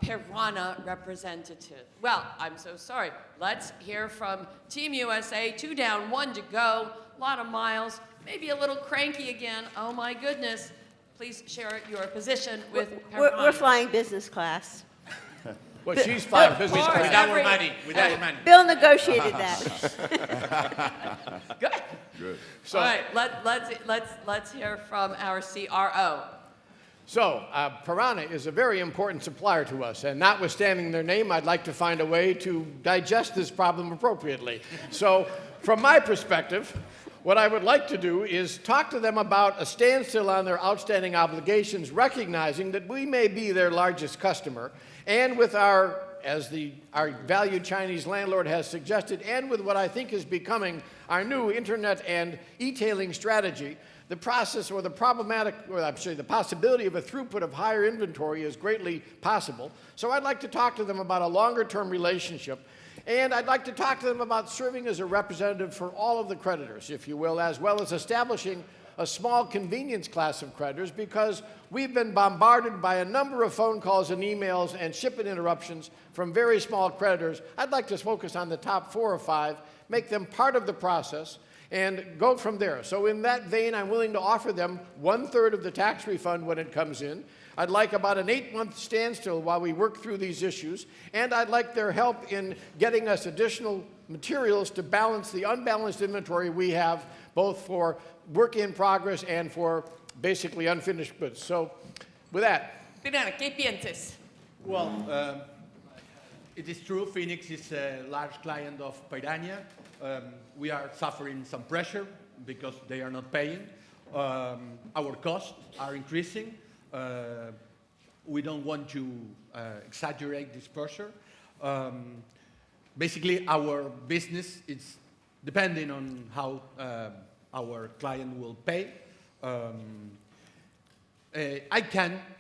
Peruana representative. Well, I'm so sorry. Let's hear from Team USA. 2 down, 1 to go. A lot of miles. Maybe a little cranky again. Oh my goodness. Please share your position with Peruana. We're flying business class. Well, she's flying business class. Without our money. Without our money. Bill negotiated that. Good. So, all right, let's hear from our CRO. So, Piranha is a very important supplier to us, and notwithstanding their name, I'd like to find a way to digest this problem appropriately. So, from my perspective, what I would like to do is talk to them about a standstill on their outstanding obligations, recognizing that we may be their largest customer, and with our valued Chinese landlord has suggested, and with what I think is becoming our new internet and e-tailing strategy, the process or the possibility of a throughput of higher inventory is greatly possible. So I'd like to talk to them about a longer-term relationship, and I'd like to talk to them about serving as a representative for all of the creditors, if you will, as well as establishing a small convenience class of creditors, because we've been bombarded by a number of phone calls and emails and shipment interruptions from very small creditors. I'd like to focus on the top 4 or 5, make them part of the process, and go from there. So in that vein, I'm willing to offer them 1/3 of the tax refund when it comes in. I'd like about an 8-month standstill while we work through these issues, and I'd like their help in getting us additional materials to balance the unbalanced inventory we have, both for work in progress and for basically unfinished goods. So with that. ¿Qué piensas? Well, it is true, Phoenix is a large client of Piranha. We are suffering some pressure because they are not paying. Our costs are increasing. We don't want to exaggerate this pressure. Basically, our business is depending on how our client will pay.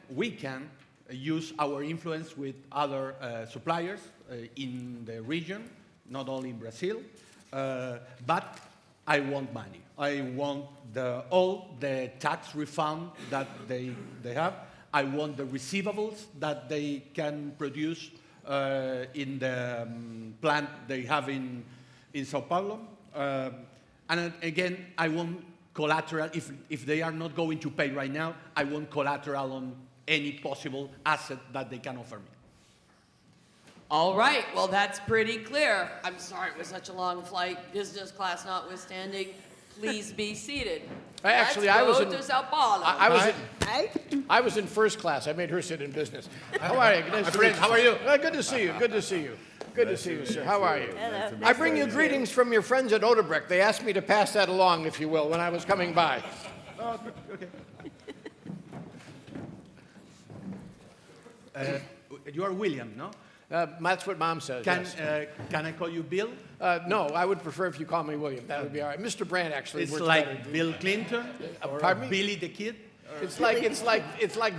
We can use our influence with other suppliers in the region, not only in Brazil, but I want money. I want all the tax refund that they have. I want the receivables that they can produce in the plant they have in Sao Paulo. And again, I want collateral. If they are not going to pay right now, I want collateral on any possible asset that they can offer me. All right, well, that's pretty clear. I'm sorry it was such a long flight, business class notwithstanding. Please be seated. Actually, Let's I was go in to Sao Paulo. I was in first class. I made her sit in business. How are you? How are you? Good to see you. Good to see you. Good to see you, sir. How are you? Hello. I bring you greetings from your friends at Odebrecht. They asked me to pass that along, if you will, when I was coming by. Oh, okay. You are William, no? That's what Mom says. Yes. Can I call you Bill? No, I would prefer if you call me William. That would be all right. Mr. Brandt actually. It's works like better. Bill Clinton or pardon me? Billy the Kid. It's like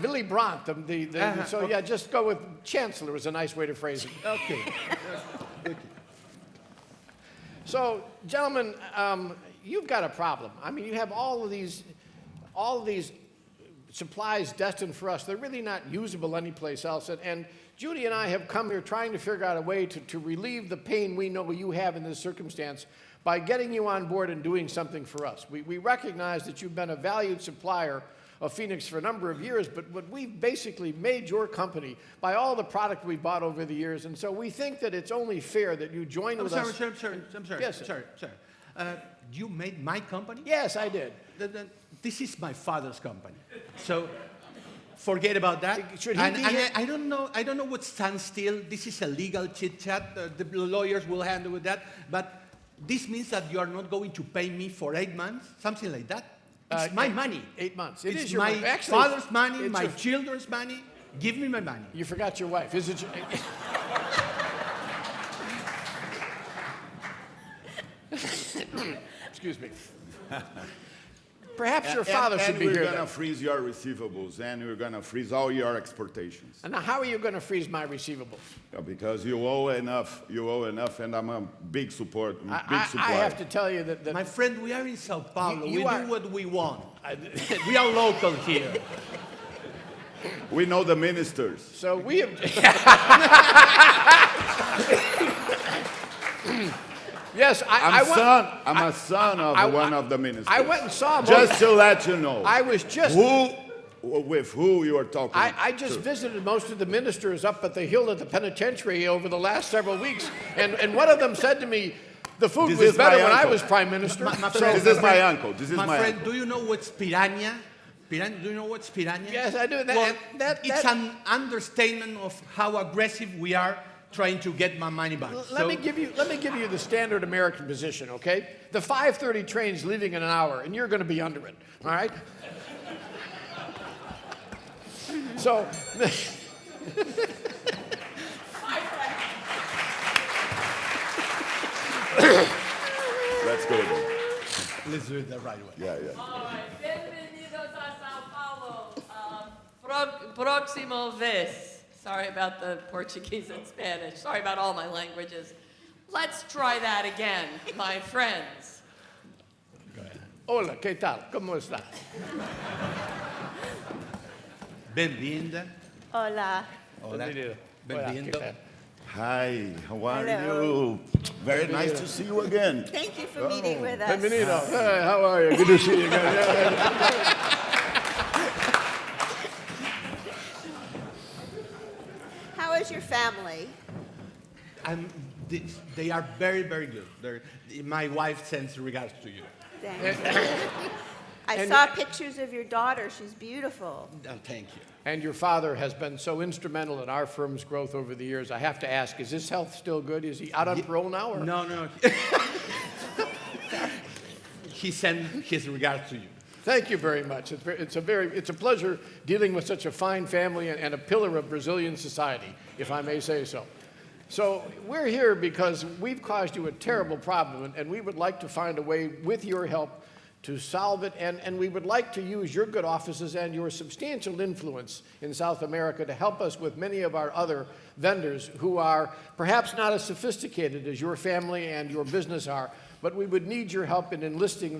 Willy Brandt. So yeah, just go with Chancellor is a nice way to phrase it. Okay. So, gentlemen, you've got a problem. I mean, you have all of these supplies destined for us, they're really not usable anyplace else. And Judy and I have come here trying to figure out a way to relieve the pain we know you have in this circumstance by getting you on board and doing something for us. We recognize that you've been a valued supplier of Phoenix for a number of years, but we've basically made your company by all the product we bought over the years, and so we think that it's only fair that you join with us. I'm sorry. Yes, sorry. You made my company? Yes, I did. This is my father's company. So forget about that. Should he be here? I don't know what stands still. This is a legal chit chat. The lawyers will handle with that. But this means that you are not going to pay me for 8 months, something like that. It's my money. 8 months. It's my father's money, my children's money. Give me my money. You forgot your wife. Is it? Excuse me. Perhaps your father should be here. And we're going to freeze your receivables, and we're going to freeze all your exportations. And now, how are you going to freeze my receivables? Because you owe enough, and I'm a big supporter. I have to tell you that my friend, we are in São Paulo. We do what we want. We are local here. We know the ministers. So we have... Yes, I'm a son of one of the ministers. I went and saw him. Just to let you know. I was just... With who you are talking I just visited most of the ministers up at the hill at the penitentiary over the last several weeks, and one of them said to me, the food was better when I was prime minister. This is my uncle. My friend, do you know what's piranha? Do you know what's piranha? Yes, I do. It's an understatement of how aggressive we are trying to get my money back. Let me give you the standard American position, okay? The 5:30 train's leaving in an hour, and you're going to be under it, all right? So... Let's go then. Let's do it the right way. Yeah. All right. Bienvenidos a São Paulo. Próximo vez. Sorry about the Portuguese and Spanish. Sorry about all my languages. Let's try that again, my friends. Go ahead. Hola, ¿qué tal? ¿Cómo está? Bem-vinda. Hola. Hola. Bem-vindo. Hi, how are Hello. you? Very nice to see you again. Thank you for meeting with us. Bienvenido. Hey, how are you? Good to see you again. How is your family? They are very, very good. My wife sends regards to you. Thank you. I saw pictures of your daughter. She's beautiful. Thank you. And your father has been so instrumental in our firm's growth over the years. I have to ask, is his health still good? Is he out on parole now? Or? No. He sent his regards to you. Thank you very much. It's a pleasure dealing with such a fine family and a pillar of Brazilian society, if I may say so. So we're here because we've caused you a terrible problem, and we would like to find a way, with your help, to solve it, and we would like to use your good offices and your substantial influence in South America to help us with many of our other vendors who are perhaps not as sophisticated as your family and your business are, but we would need your help in enlisting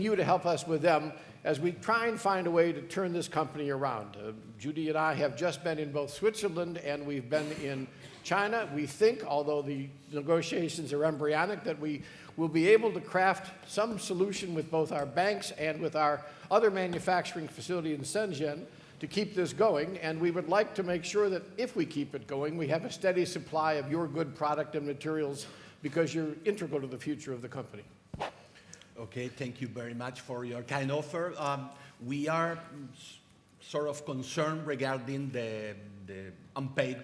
you to help us with them as we try and find a way to turn this company around. Judy and I have just been in both Switzerland and we've been in China. We think, although the negotiations are embryonic, that we will be able to craft some solution with both our banks and with our other manufacturing facility in Shenzhen to keep this going. And we would like to make sure that if we keep it going, we have a steady supply of your good product and materials because you're integral to the future of the company. Okay, thank you very much for your kind offer. We are sort of concerned regarding the unpaid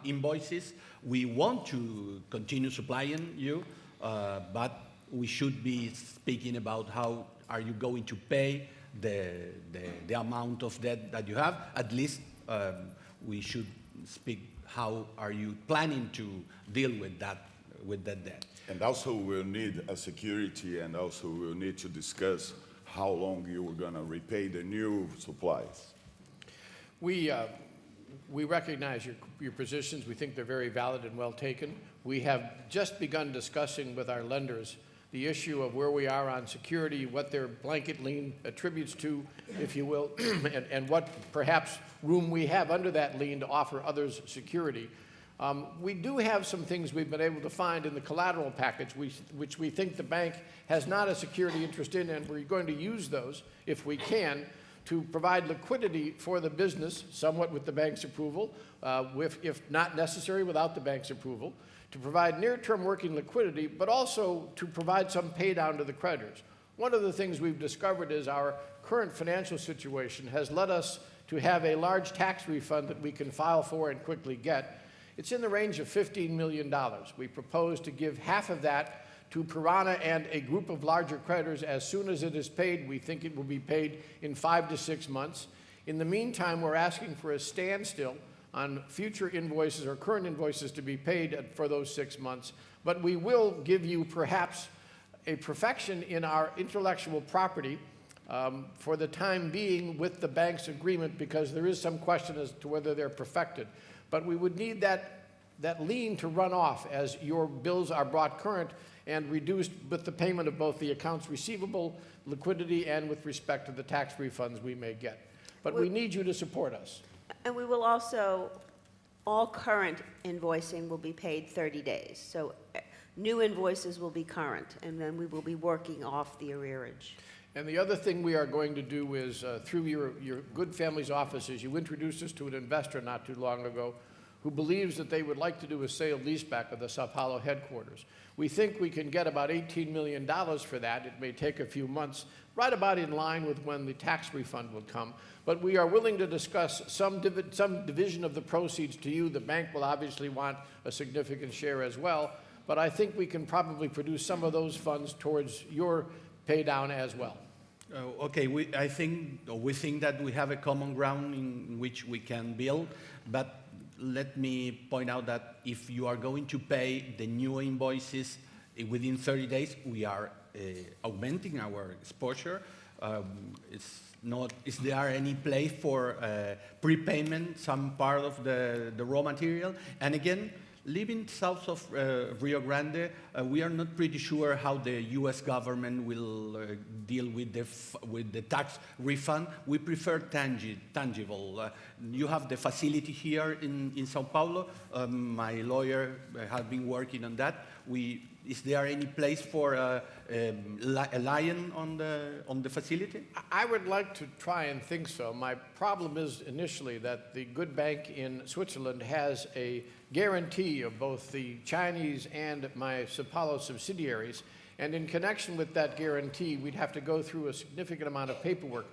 invoices. We want to continue supplying you, but we should be speaking about how are you going to pay the amount of debt that you have. At least we should speak how are you planning to deal with that debt. And also we'll need a security, and also we'll need to discuss how long you were going to repay the new supplies. We recognize your positions. We think they're very valid and well taken. We have just begun discussing with our lenders the issue of where we are on security, what their blanket lien attributes to, if you will, and what perhaps room we have under that lien to offer others security. We do have some things we've been able to find in the collateral package which we think the bank has not a security interest in, and we're going to use those, if we can, to provide liquidity for the business, somewhat with the bank's approval, if not necessary without the bank's approval, to provide near-term working liquidity, but also to provide some pay down to the creditors. One of the things we've discovered is our current financial situation has led us to have a large tax refund that we can file for and quickly get. It's in the range of $15 million. We propose to give half of that to Piranha and a group of larger creditors as soon as it is paid. We think it will be paid in 5 to 6 months. In the meantime, we're asking for a standstill on future invoices or current invoices to be paid for those 6 months. But we will give you perhaps a perfection in our intellectual property for the time being with the bank's agreement, because there is some question as to whether they're perfected. But we would need that lien to run off as your bills are brought current and reduced with the payment of both the accounts receivable, liquidity, and with respect to the tax refunds we may get. But we need you to support us. And we will also, all current invoicing will be paid 30 days. So new invoices will be current, and then we will be working off the arrearage. And the other thing we are going to do is, through your Good Families offices, you introduced us to an investor not too long ago who believes that they would like to do a sale leaseback of the Sao Paulo headquarters. We think we can get about $18 million for that. It may take a few months, right about in line with when the tax refund will come. But we are willing to discuss some division of the proceeds to you. The bank will obviously want a significant share as well. But I think we can probably produce some of those funds towards your pay down as well. Okay, we think that we have a common ground in which we can build, but let me point out that if you are going to pay the new invoices within 30 days, we are augmenting our exposure. Is there any place for prepayment, some part of the raw material? And again, living south of Rio Grande, we are not pretty sure how the U.S. government will deal with the tax refund. We prefer tangible. You have the facility here in São Paulo. My lawyer has been working on that. Is there any place for a lion on the facility? I would like to try and think so. My problem is initially that the Good Bank in Switzerland has a guarantee of both the Chinese and my Sao Paulo subsidiaries, and in connection with that guarantee, we'd have to go through a significant amount of paperwork.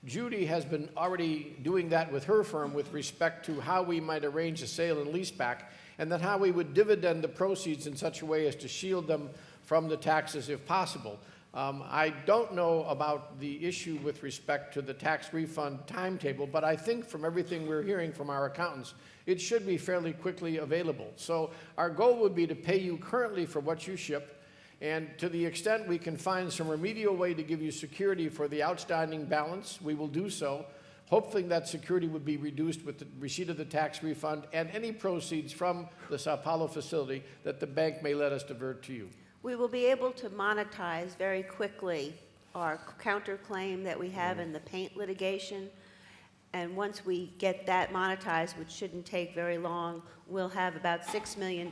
Judy has been already doing that with her firm with respect to how we might arrange a sale and leaseback, and then how we would dividend the proceeds in such a way as to shield them from the taxes if possible. I don't know about the issue with respect to the tax refund timetable, but I think from everything we're hearing from our accountants, it should be fairly quickly available. So our goal would be to pay you currently for what you ship, and to the extent we can find some remedial way to give you security for the outstanding balance, we will do so. Hopefully that security would be reduced with the receipt of the tax refund and any proceeds from the Sao Paulo facility that the bank may let us divert to you. We will be able to monetize very quickly our counterclaim that we have in the paint litigation. And once we get that monetized, which shouldn't take very long, we'll have about $6 million,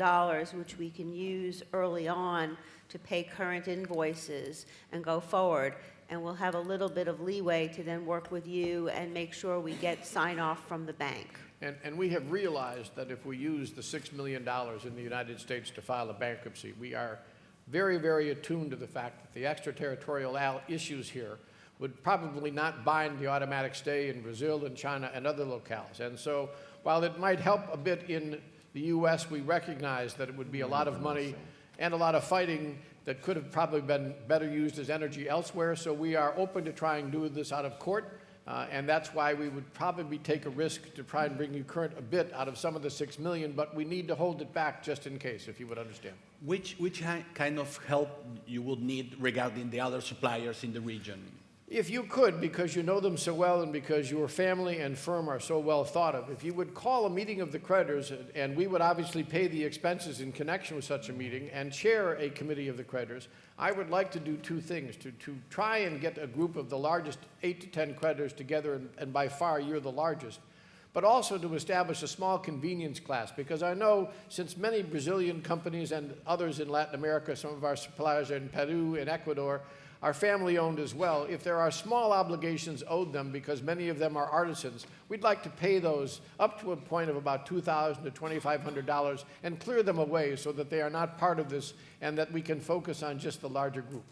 which we can use early on to pay current invoices and go forward. And we'll have a little bit of leeway to then work with you and make sure we get sign-off from the bank. And we have realized that if we use the $6 million in the United States to file a bankruptcy, we are very, very attuned to the fact that the extraterritorial issues here would probably not bind the automatic stay in Brazil and China and other locales. And so while it might help a bit in the U.S., we recognize that it would be a lot of money and a lot of fighting that could have probably been better used as energy elsewhere. So we are open to trying to do this out of court. And that's why we would probably take a risk to try and bring you current a bit out of some of the $6 million, but we need to hold it back just in case, if you would understand. Which kind of help you would need regarding the other suppliers in the region? if you could, because you know them so well and because your family and firm are so well thought of, if you would call a meeting of the creditors, and we would obviously pay the expenses in connection with such a meeting and chair a committee of the creditors, I would like to do two things, to try and get a group of the largest 8 to 10 creditors together, and by far you're the largest, but also to establish a small convenience class, because I know since many Brazilian companies and others in Latin America, some of our suppliers are in Peru and Ecuador, are family-owned as well. If there are small obligations owed them, because many of them are artisans, we'd like to pay those up to a point of about $2,000 to $2,500 and clear them away so that they are not part of this and that we can focus on just the larger group.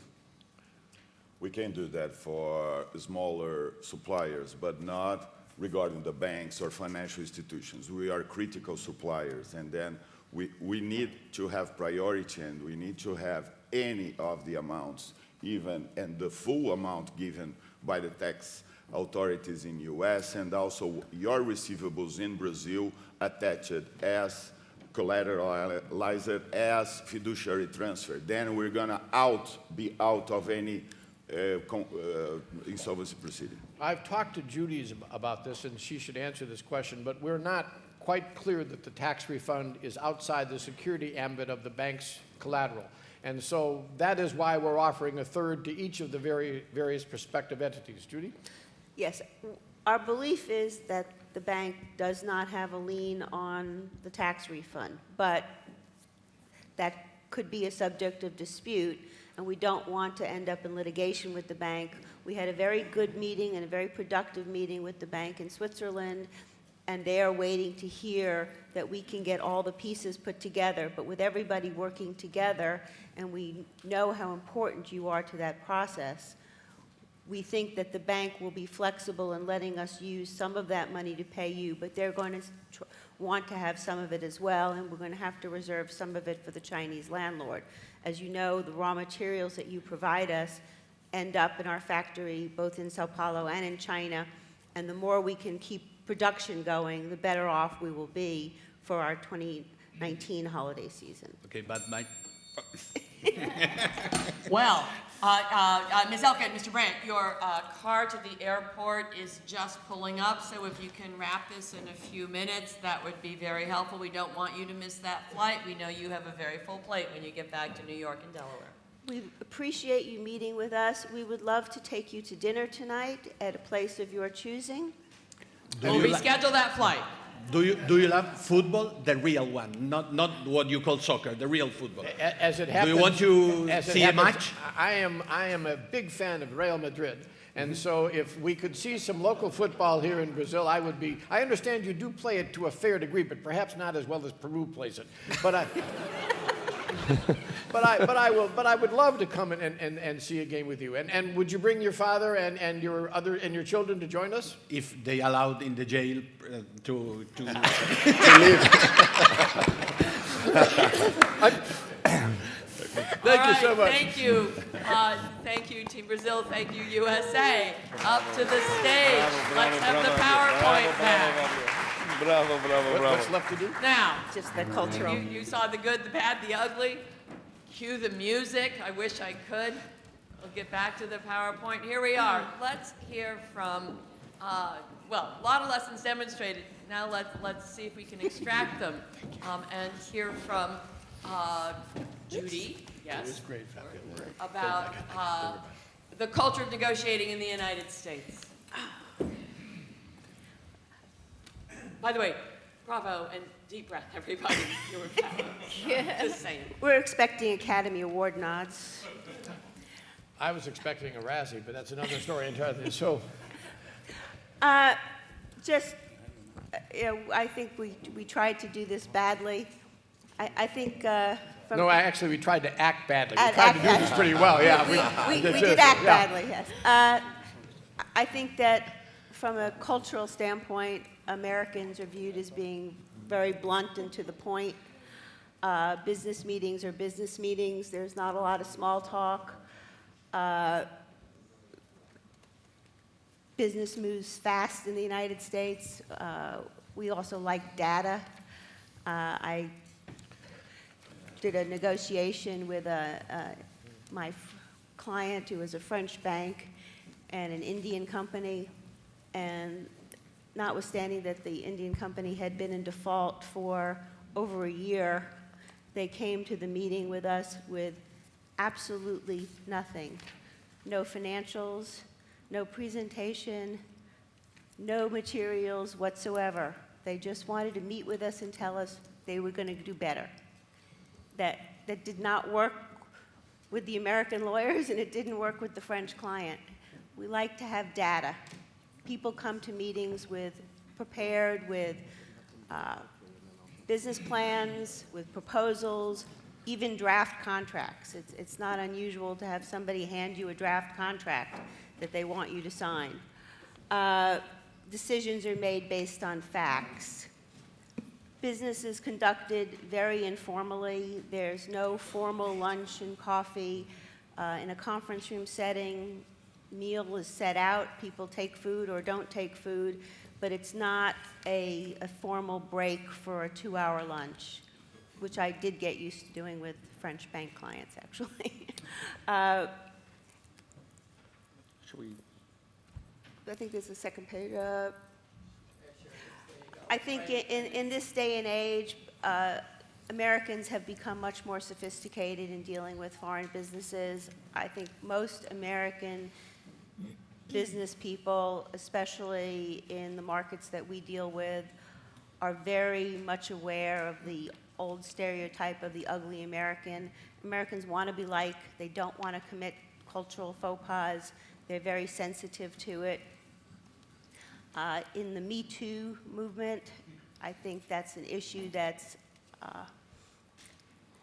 We can do that for smaller suppliers, but not regarding the banks or financial institutions. We are critical suppliers, and then we need to have priority, and we need to have any of the amounts, even and the full amount given by the tax authorities in US, and also your receivables in Brazil attached as collateralized as fiduciary transfer. Then we're gonna be out of any insolvency proceeding. I've talked to Judith about this, and she should answer this question, but we're not quite clear that the tax refund is outside the security ambit of the bank's collateral. And so that is why we're offering a third to each of the various prospective entities. Judy? Yes. Our belief is that the bank does not have a lien on the tax refund, but that could be a subject of dispute, and we don't want to end up in litigation with the bank. We had a very good meeting and a very productive meeting with the bank in Switzerland, and they are waiting to hear that we can get all the pieces put together. But with everybody working together, and we know how important you are to that process, we think that the bank will be flexible in letting us use some of that money to pay you, but they're going to want to have some of it as well, and we're going to have to reserve some of it for the Chinese landlord. As you know, the raw materials that you provide us end up in our factory, both in Sao Paulo and in China, and the more we can keep production going, the better off we will be for our 2019 holiday season. Okay, but my... Well, Ms. Elkin, Mr. Brandt, your car to the airport is just pulling up, so if you can wrap this in a few minutes, that would be very helpful. We don't want you to miss that flight. We know you have a very full plate when you get back to New York and Delaware. We appreciate you meeting with us. We would love to take you to dinner tonight at a place of your choosing. We'll reschedule that flight. Do you love football? The real one, not what you call soccer, the real football. As it happens, do you want to see a match? I am a big fan of Real Madrid. And so if we could see some local football here in Brazil, I would be. I understand you do play it to a fair degree, but perhaps not as well as Peru plays it. But I would love to come and see a game with you. And would you bring your father and your children to join us? If they allowed in the jail to live. Thank you so much. Thank you. Thank you, Team Brazil. Thank you, USA. Up to the stage. Let's have the PowerPoint back. Bravo. What's left to do? Now, just the cultural. You saw the good, the bad, the ugly. Cue the music. I wish I could. We'll get back to the PowerPoint. Here we are. Let's hear from, well, a lot of lessons demonstrated. Now let's see if we can extract them and hear from Judy. Yes. It was great, Fabio. About the culture of negotiating in the United States. By the way, bravo and deep breath, everybody. You were fabulous. Just saying. We're expecting Academy Award nods. I was expecting a Razzie, but that's another story entirely. So, I think we tried to do this badly. I think. No, actually, we tried to act badly. We tried to do this pretty well. Yeah, we did act badly. Yes. I think that from a cultural standpoint, Americans are viewed as being very blunt and to the point. Business meetings are business meetings. There's not a lot of small talk. Business moves fast in the United States. We also like data. I did a negotiation with my client who was a French bank, and an Indian company, and notwithstanding that the Indian company had been in default for over a year, they came to the meeting with us with absolutely nothing. No financials, no presentation, no materials whatsoever. They just wanted to meet with us and tell us they were going to do better. That did not work with the American lawyers, and it didn't work with the French client. We like to have data. People come to meetings prepared with business plans, with proposals, even draft contracts. It's not unusual to have somebody hand you a draft contract that they want you to sign. Decisions are made based on facts. Business is conducted very informally. There's no formal lunch and coffee. In a conference room setting, meal is set out. People take food or don't take food, but it's not a formal break for a 2-hour lunch, which I did get used to doing with French bank clients, actually. Should we? I think there's a second page. I think in this day and age, Americans have become much more sophisticated in dealing with foreign businesses. I think most American business people, especially in the markets that we deal with, are very much aware of the old stereotype of the ugly American. Americans want to be liked. They don't want to commit cultural faux pas. They're very sensitive to it. In the Me Too movement, I think that's an issue that's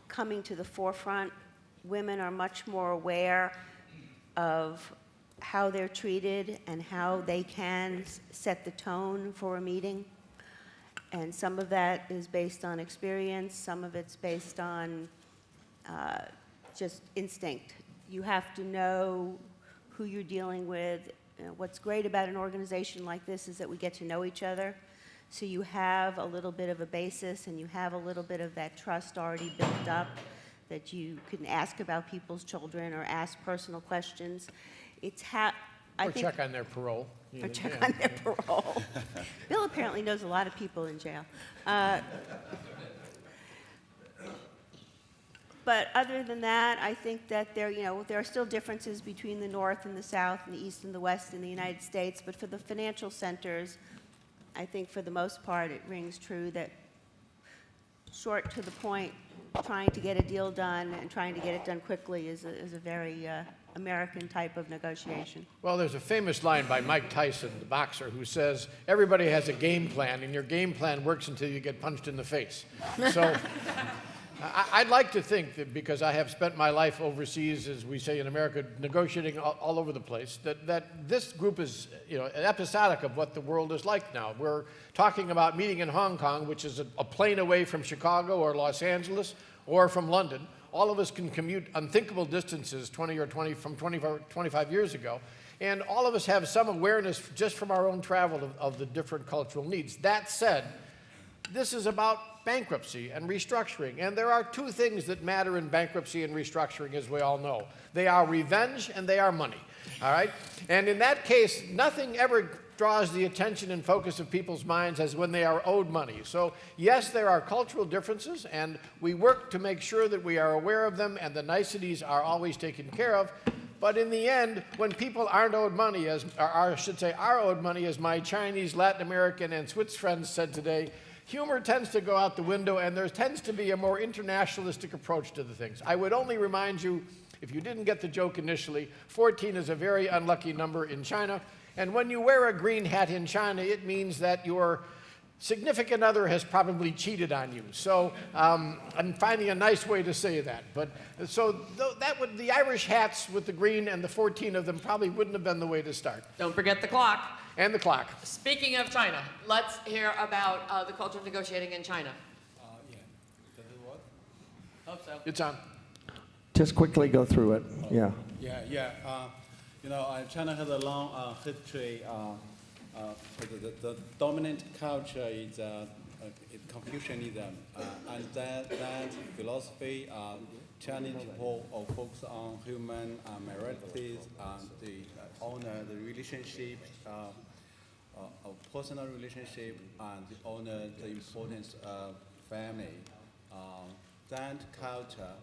coming to the forefront. Women are much more aware of how they're treated and how they can set the tone for a meeting. And some of that is based on experience, some of it's based on just instinct. You have to know who you're dealing with. What's great about an organization like this is that we get to know each other. So you have a little bit of a basis and you have a little bit of that trust already built up, that you can ask about people's children or ask personal questions. Or check on their parole. Or check on their parole. Bill apparently knows a lot of people in jail. But other than that, I think that there are still differences between the North and the South and the East and the West in the United States. But for the financial centers, I think for the most part it rings true that short to the point, trying to get a deal done and trying to get it done quickly is a very American type of negotiation. Well, there's a famous line by Mike Tyson, the boxer, who says, everybody has a game plan, and your game plan works until you get punched in the face. So I'd like to think that because I have spent my life overseas, as we say in America, negotiating all over the place, that this group is episodic of what the world is like now. We're talking about meeting in Hong Kong, which is a plane away from Chicago or Los Angeles or from London. All of us can commute unthinkable distances 25 years ago. And all of us have some awareness just from our own travel of the different cultural needs. That said, this is about bankruptcy and restructuring. And there are two things that matter in bankruptcy and restructuring, as we all know. They are revenge and they are money. All right? And in that case, nothing ever draws the attention and focus of people's minds as when they are owed money. So yes, there are cultural differences, and we work to make sure that we are aware of them and the niceties are always taken care of. But in the end, when people aren't owed money, are owed money, as my Chinese, Latin American, and Swiss friends said today, humor tends to go out the window, and there tends to be a more internationalistic approach to the things. I would only remind you, if you didn't get the joke initially, 14 is a very unlucky number in China. And when you wear a green hat in China, it means that your significant other has probably cheated on you. So I'm finding a nice way to say that. But so the Irish hats with the green and the 14 of them probably wouldn't have been the way to start. Don't forget the clock. And the clock. Speaking of China, let's hear about the culture of negotiating in China. Yeah. Does it work? Hope so. It's on. Just quickly go through it. Yeah. Yeah. China has a long history. The dominant culture is Confucianism, and that philosophy, Chinese people focus on human moralities, they honor the relationship, of personal relationship, and they honor the importance of family. That culture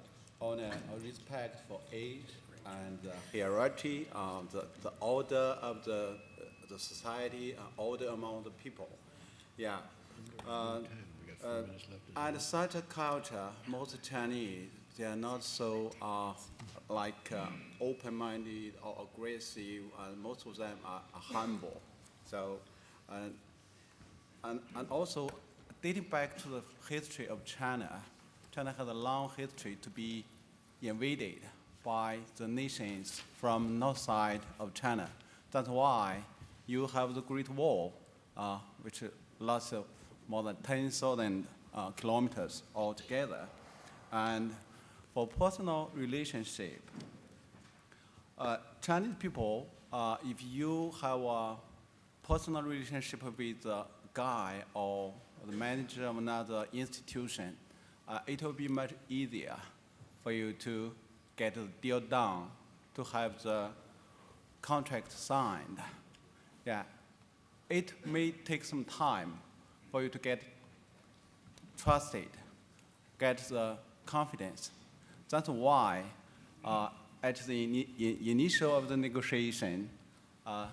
honor or respect for age and hierarchy, the order of the society, order among the people. Yeah. And such a culture, most Chinese, they are not so open-minded or aggressive, and most of them are humble. So, and also dating back to the history of China, China has a long history to be invaded by the nations from north side of China. That's why you have the Great Wall, which lasts more than 10,000 kilometers altogether. And for personal relationship, Chinese people, if you have a personal relationship with a guy or the manager of another institution, it will be much easier for you to get the deal done, to have the contract signed. Yeah, it may take some time for you to get trusted, get the confidence. That's why at the initial of the negotiation, the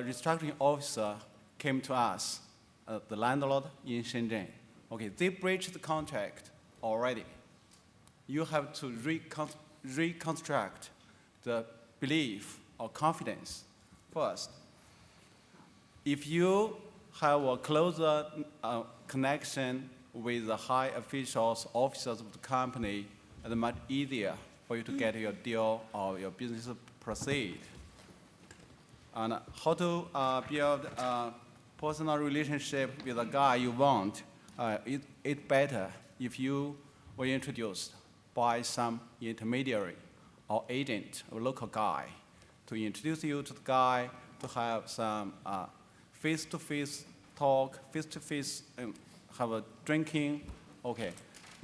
restructuring officer came to us, the landlord in Shenzhen. Okay, they breached the contract already. You have to reconstruct the belief or confidence first. If you have a closer connection with the high officials, officers of the company, it's much easier for you to get your deal or your business proceed. And how to build a personal relationship with a guy you want, it's better if you were introduced by some intermediary or agent or local guy to introduce you to the guy, to have some face-to-face talk, face-to-face have a drinking. Okay,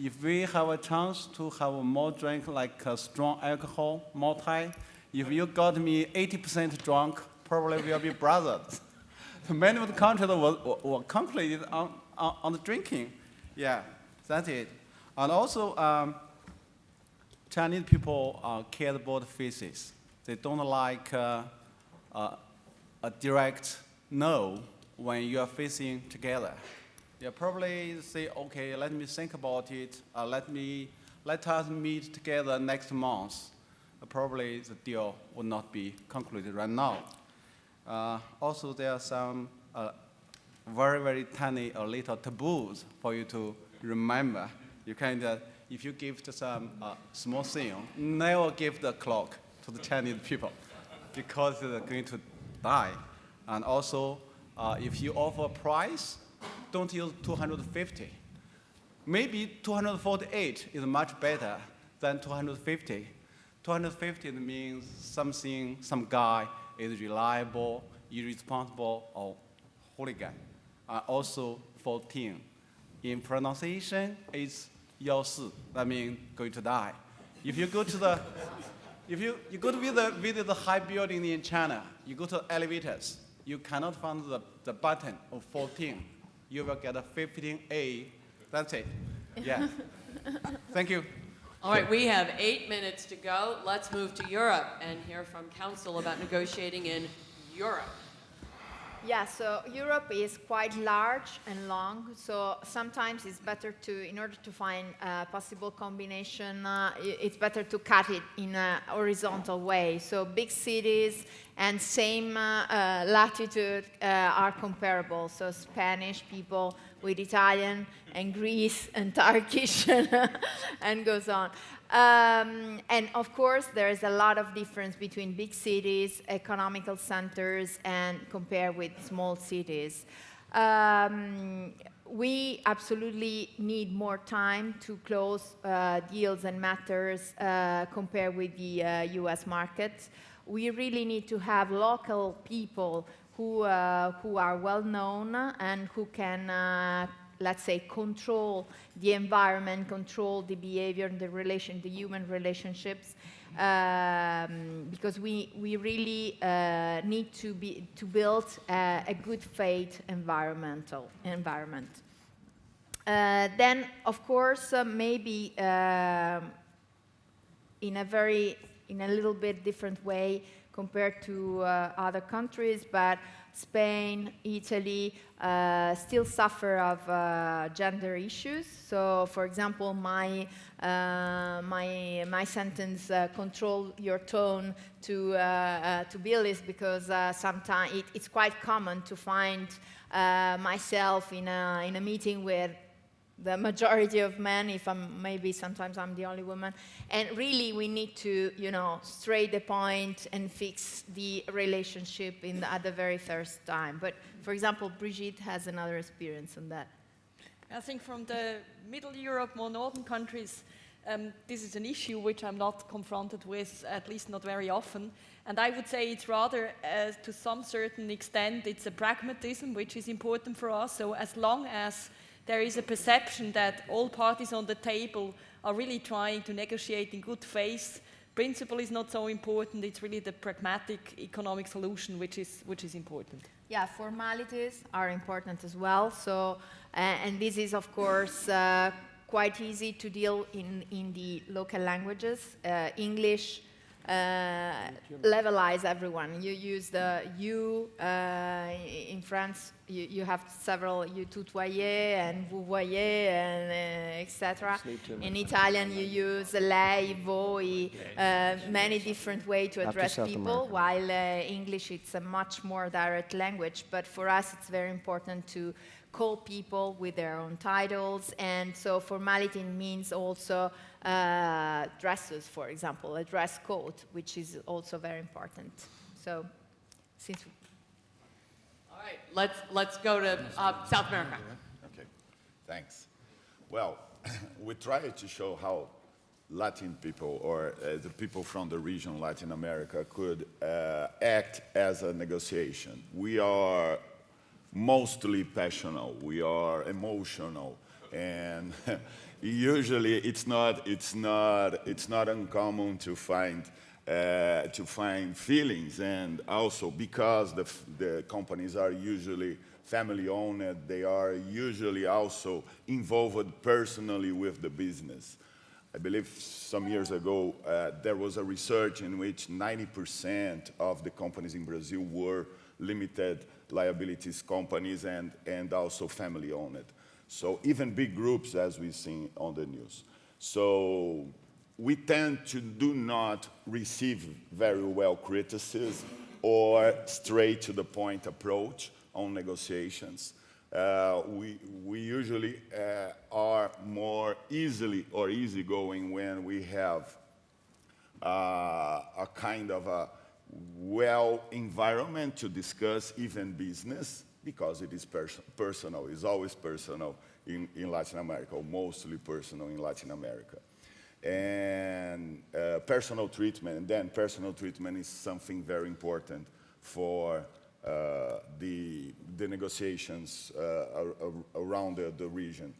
if we have a chance to have more drink like strong alcohol, multi, if you got me 80% drunk, probably we'll be brothers. Many of the countries were completed on the drinking. Yeah, that's it. And also, Chinese people care about faces. They don't like a direct no when you are facing together. You probably say, okay, let me think about it. Let us meet together next month. Probably the deal will not be concluded right now. Also, there are some very, very tiny or little taboos for you to remember. You can, if you give to some small thing, never give the clock to the Chinese people because they're going to die. And also, if you offer a price, don't use 250. Maybe 248 is much better than 250. 250 means something, some guy is reliable, irresponsible, or hooligan. Also 14. In pronunciation, it's 14. That means going to die. If you go to the, if you go to visit the high building in China, you go to elevators, you cannot find the button of 14. You will get a 15A. That's it. Yeah. Thank you. All right, we have 8 minutes to go. Let's move to Europe and hear from counsel about negotiating in Europe. Yeah, so Europe is quite large and long, so sometimes it's better to, in order to find a possible combination, it's better to cut it in a horizontal way. So big cities and same latitude are comparable. So Spanish people with Italian and Greece and Turkish and goes on. And of course, there is a lot of difference between big cities, economical centers, and compare with small cities. We absolutely need more time to close deals and matters compared with the US market. We really need to have local people who are well known and who can let's say, control the environment, control the behavior, the human relationships, because we really need to build a good faith environment. Then, of course, maybe in a little bit different way compared to other countries, but Spain, Italy still suffer of gender issues. So, for example, my sentence, control your tone to Bill, is because sometimes it's quite common to find myself in a meeting with the majority of men, maybe sometimes I'm the only woman, and really we need to, straight the point and fix the relationship at the very first time. But, for example, Brigitte has another experience on that. I think from the Middle Europe, more northern countries, this is an issue which I'm not confronted with, at least not very often. And I would say it's rather, to some certain extent, it's a pragmatism which is important for us. So as long as there is a perception that all parties on the table are really trying to negotiate in good faith, principle is not so important. It's really the pragmatic economic solution which is important. Yeah, formalities are important as well. So, and this is, of course, quite easy to deal in the local languages. English levelize everyone. You use the you. In France, you have several you tutoyer and vous voyez and etc. In Italian, you use lei, voi, many different ways to address people. While English, it's a much more direct language. But for us, it's very important to call people with their own titles, and so formality means also dresses, for example, a dress code, which is also very important. So, all right, let's go to South America. Okay, thanks. Well, we tried to show how Latin people, or the people from the region, Latin America, could act as a negotiation. We are mostly passionate, we are emotional, and usually it's not uncommon to find feelings, and also because the companies are usually family owned, they are usually also involved personally with the business. I believe some years ago there was a research in which 90% of the companies in Brazil were limited liabilities companies and also family owned. So even big groups, as we've seen on the news. So we tend to do not receive very well criticism or straight to the point approach on negotiations. We usually are more easygoing when we have a kind of a environment to discuss even business, because it is personal. It's always personal in Latin America, or mostly personal in Latin America. And personal treatment is something very important for the negotiations around the region.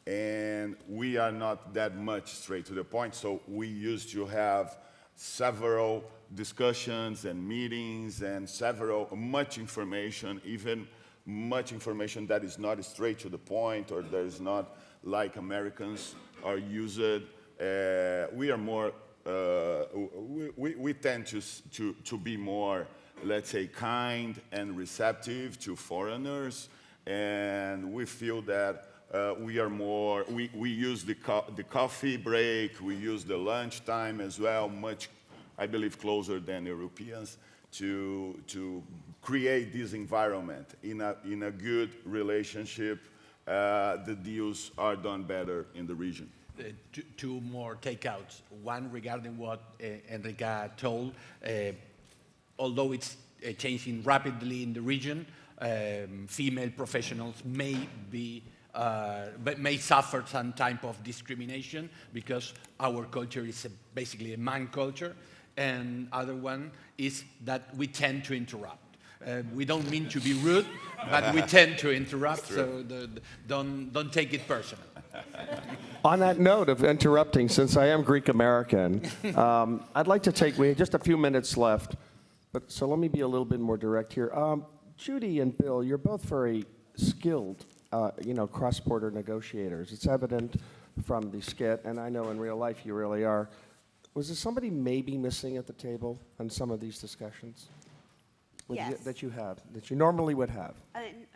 And we are not that much straight to the point, so we used to have several discussions and meetings and much information, even much information that is not straight to the point, or that is not like Americans are used. We are more, we tend to be more, let's say, kind and receptive to foreigners, and we feel that we are more, we use the coffee break, we use the lunch time as well, much, I believe, closer than Europeans, to create this environment in a good relationship. The deals are done better in the region. Two more takeouts. One regarding what Enrica told. Although it's changing rapidly in the region, female professionals may suffer some type of discrimination because our culture is basically a man culture. And other one is that we tend to interrupt. We don't mean to be rude, but we tend to interrupt, so don't take it personal. On that note of interrupting, since I am Greek American, I'd like to take, we have just a few minutes left, but so let me be a little bit more direct here. Judy and Bill, you're both very skilled, cross-border negotiators. It's evident from the skit, and I know in real life you really are. Was there somebody maybe missing at the table on some of these discussions? Yes. That you have, that you normally would have?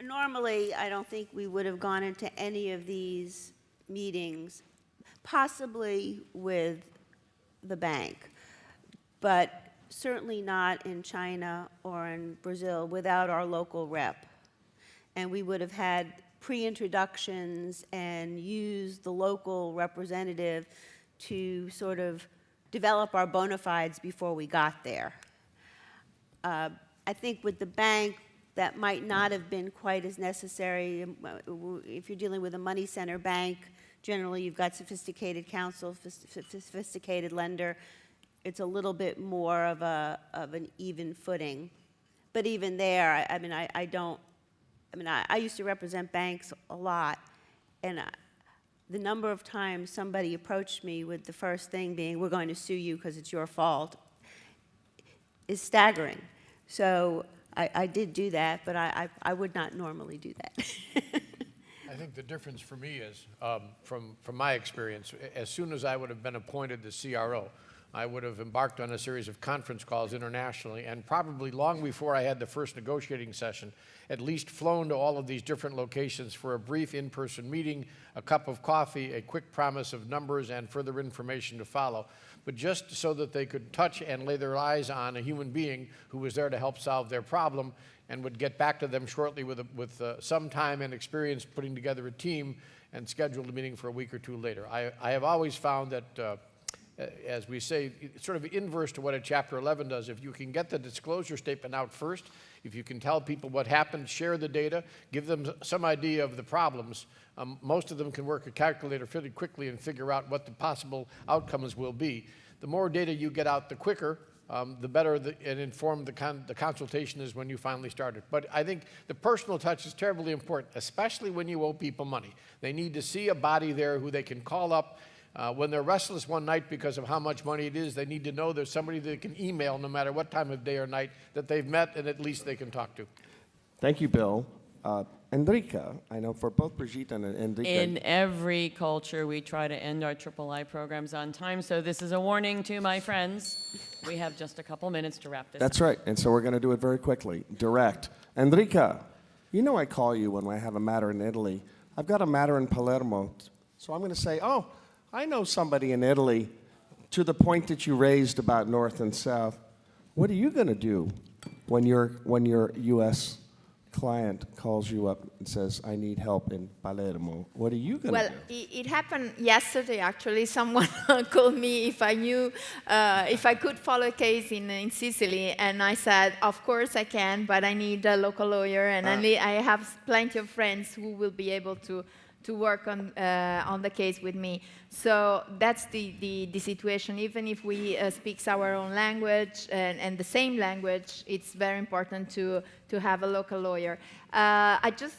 Normally, I don't think we would have gone into any of these meetings, possibly with the bank, but certainly not in China or in Brazil without our local rep. And we would have had pre-introductions and used the local representative to sort of develop our bona fides before we got there. I think with the bank, that might not have been quite as necessary. If you're dealing with a money center bank, generally you've got sophisticated counsel, sophisticated lender. It's a little bit more of an even footing. But even there, I used to represent banks a lot, and the number of times somebody approached me with the first thing being, we're going to sue you because it's your fault, is staggering. So I did do that, but I would not normally do that. I think the difference for me is, from my experience, as soon as I would have been appointed the CRO, I would have embarked on a series of conference calls internationally, and probably long before I had the first negotiating session, at least flown to all of these different locations for a brief in-person meeting, a cup of coffee, a quick promise of numbers and further information to follow, but just so that they could touch and lay their eyes on a human being who was there to help solve their problem and would get back to them shortly with some time and experience putting together a team and scheduled a meeting for a week or two later. I have always found that, as we say, it's sort of inverse to what a Chapter 11 does. If you can get the disclosure statement out first, if you can tell people what happened, share the data, give them some idea of the problems, most of them can work a calculator fairly quickly and figure out what the possible outcomes will be. The more data you get out, the quicker, the better and informed the consultation is when you finally start it. But I think the personal touch is terribly important, especially when you owe people money. They need to see a body there who they can call up. When they're restless one night because of how much money it is, they need to know there's somebody they can email no matter what time of day or night that they've met and at least they can talk to. Thank you, Bill. Enrica, I know for both Brigitte and Enrica. In every culture, we try to end our III programs on time, so this is a warning to my friends. We have just a couple minutes to wrap this up. That's right, and so we're going to do it very quickly, direct. Enrica, you know I call you when I have a matter in Italy. I've got a matter in Palermo, so I'm going to say, oh, I know somebody in Italy, to the point that you raised about North and South. What are you going to do when your U.S. client calls you up and says, I need help in Palermo? What are you going to do? Well, it happened yesterday, actually. Someone called me if I knew, if I could follow a case in Sicily, and I said, of course I can, but I need a local lawyer, and I have plenty of friends who will be able to work on the case with me. So that's the situation. Even if we speak our own language and the same language, it's very important to have a local lawyer. I just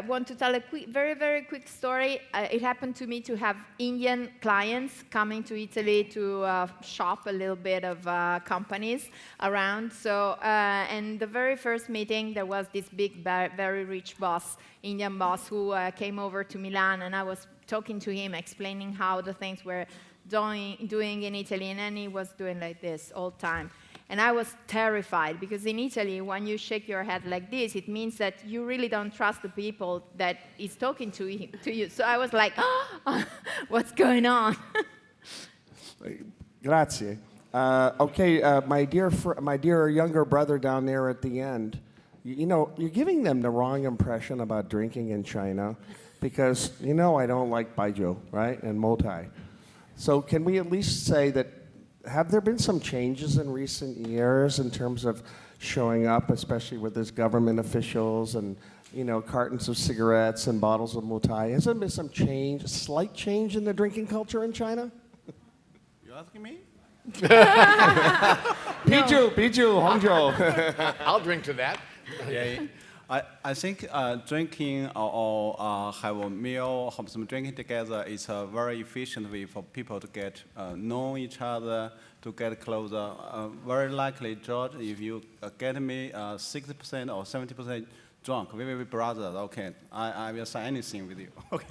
want to tell a very, very quick story. It happened to me to have Indian clients coming to Italy to shop a little bit of companies around. So, and the very first meeting, there was this big, very rich boss, Indian boss, who came over to Milan, and I was talking to him, explaining how the things were doing in Italy, and then he was doing like this all the time. And I was terrified, because in Italy, when you shake your head like this, it means that you really don't trust the people that is talking to you. So I was like, oh, what's going on? Grazie. Okay, my dear younger brother down there at the end, you know, you're giving them the wrong impression about drinking in China, because you know I don't like baijiu, right, and motai. So can we at least say that, have there been some changes in recent years in terms of showing up, especially with these government officials and, you know, cartons of cigarettes and bottles of motai? Has there been some change, a slight change in the drinking culture in China? You asking me? Biju, Hongzhou. I'll drink to that. Yeah, I think drinking or have a meal, have some drinking together is a very efficient way for people to get know each other, to get closer. Very likely, George, if you get me 60% or 70% drunk, we will be brothers. Okay, I will sign anything with you. Okay.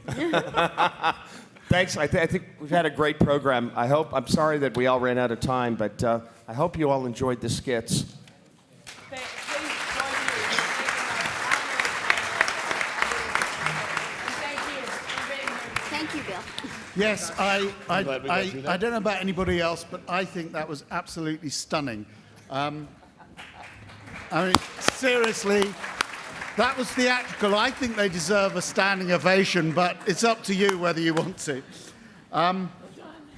Thanks. I think we've had a great program. I'm sorry that we all ran out of time, but I hope you all enjoyed the skits. Thank you, Bill. Yes, I don't know about anybody else, but I think that was absolutely stunning. I mean, seriously, that was theatrical. I think they deserve a standing ovation, but it's up to you whether you want to.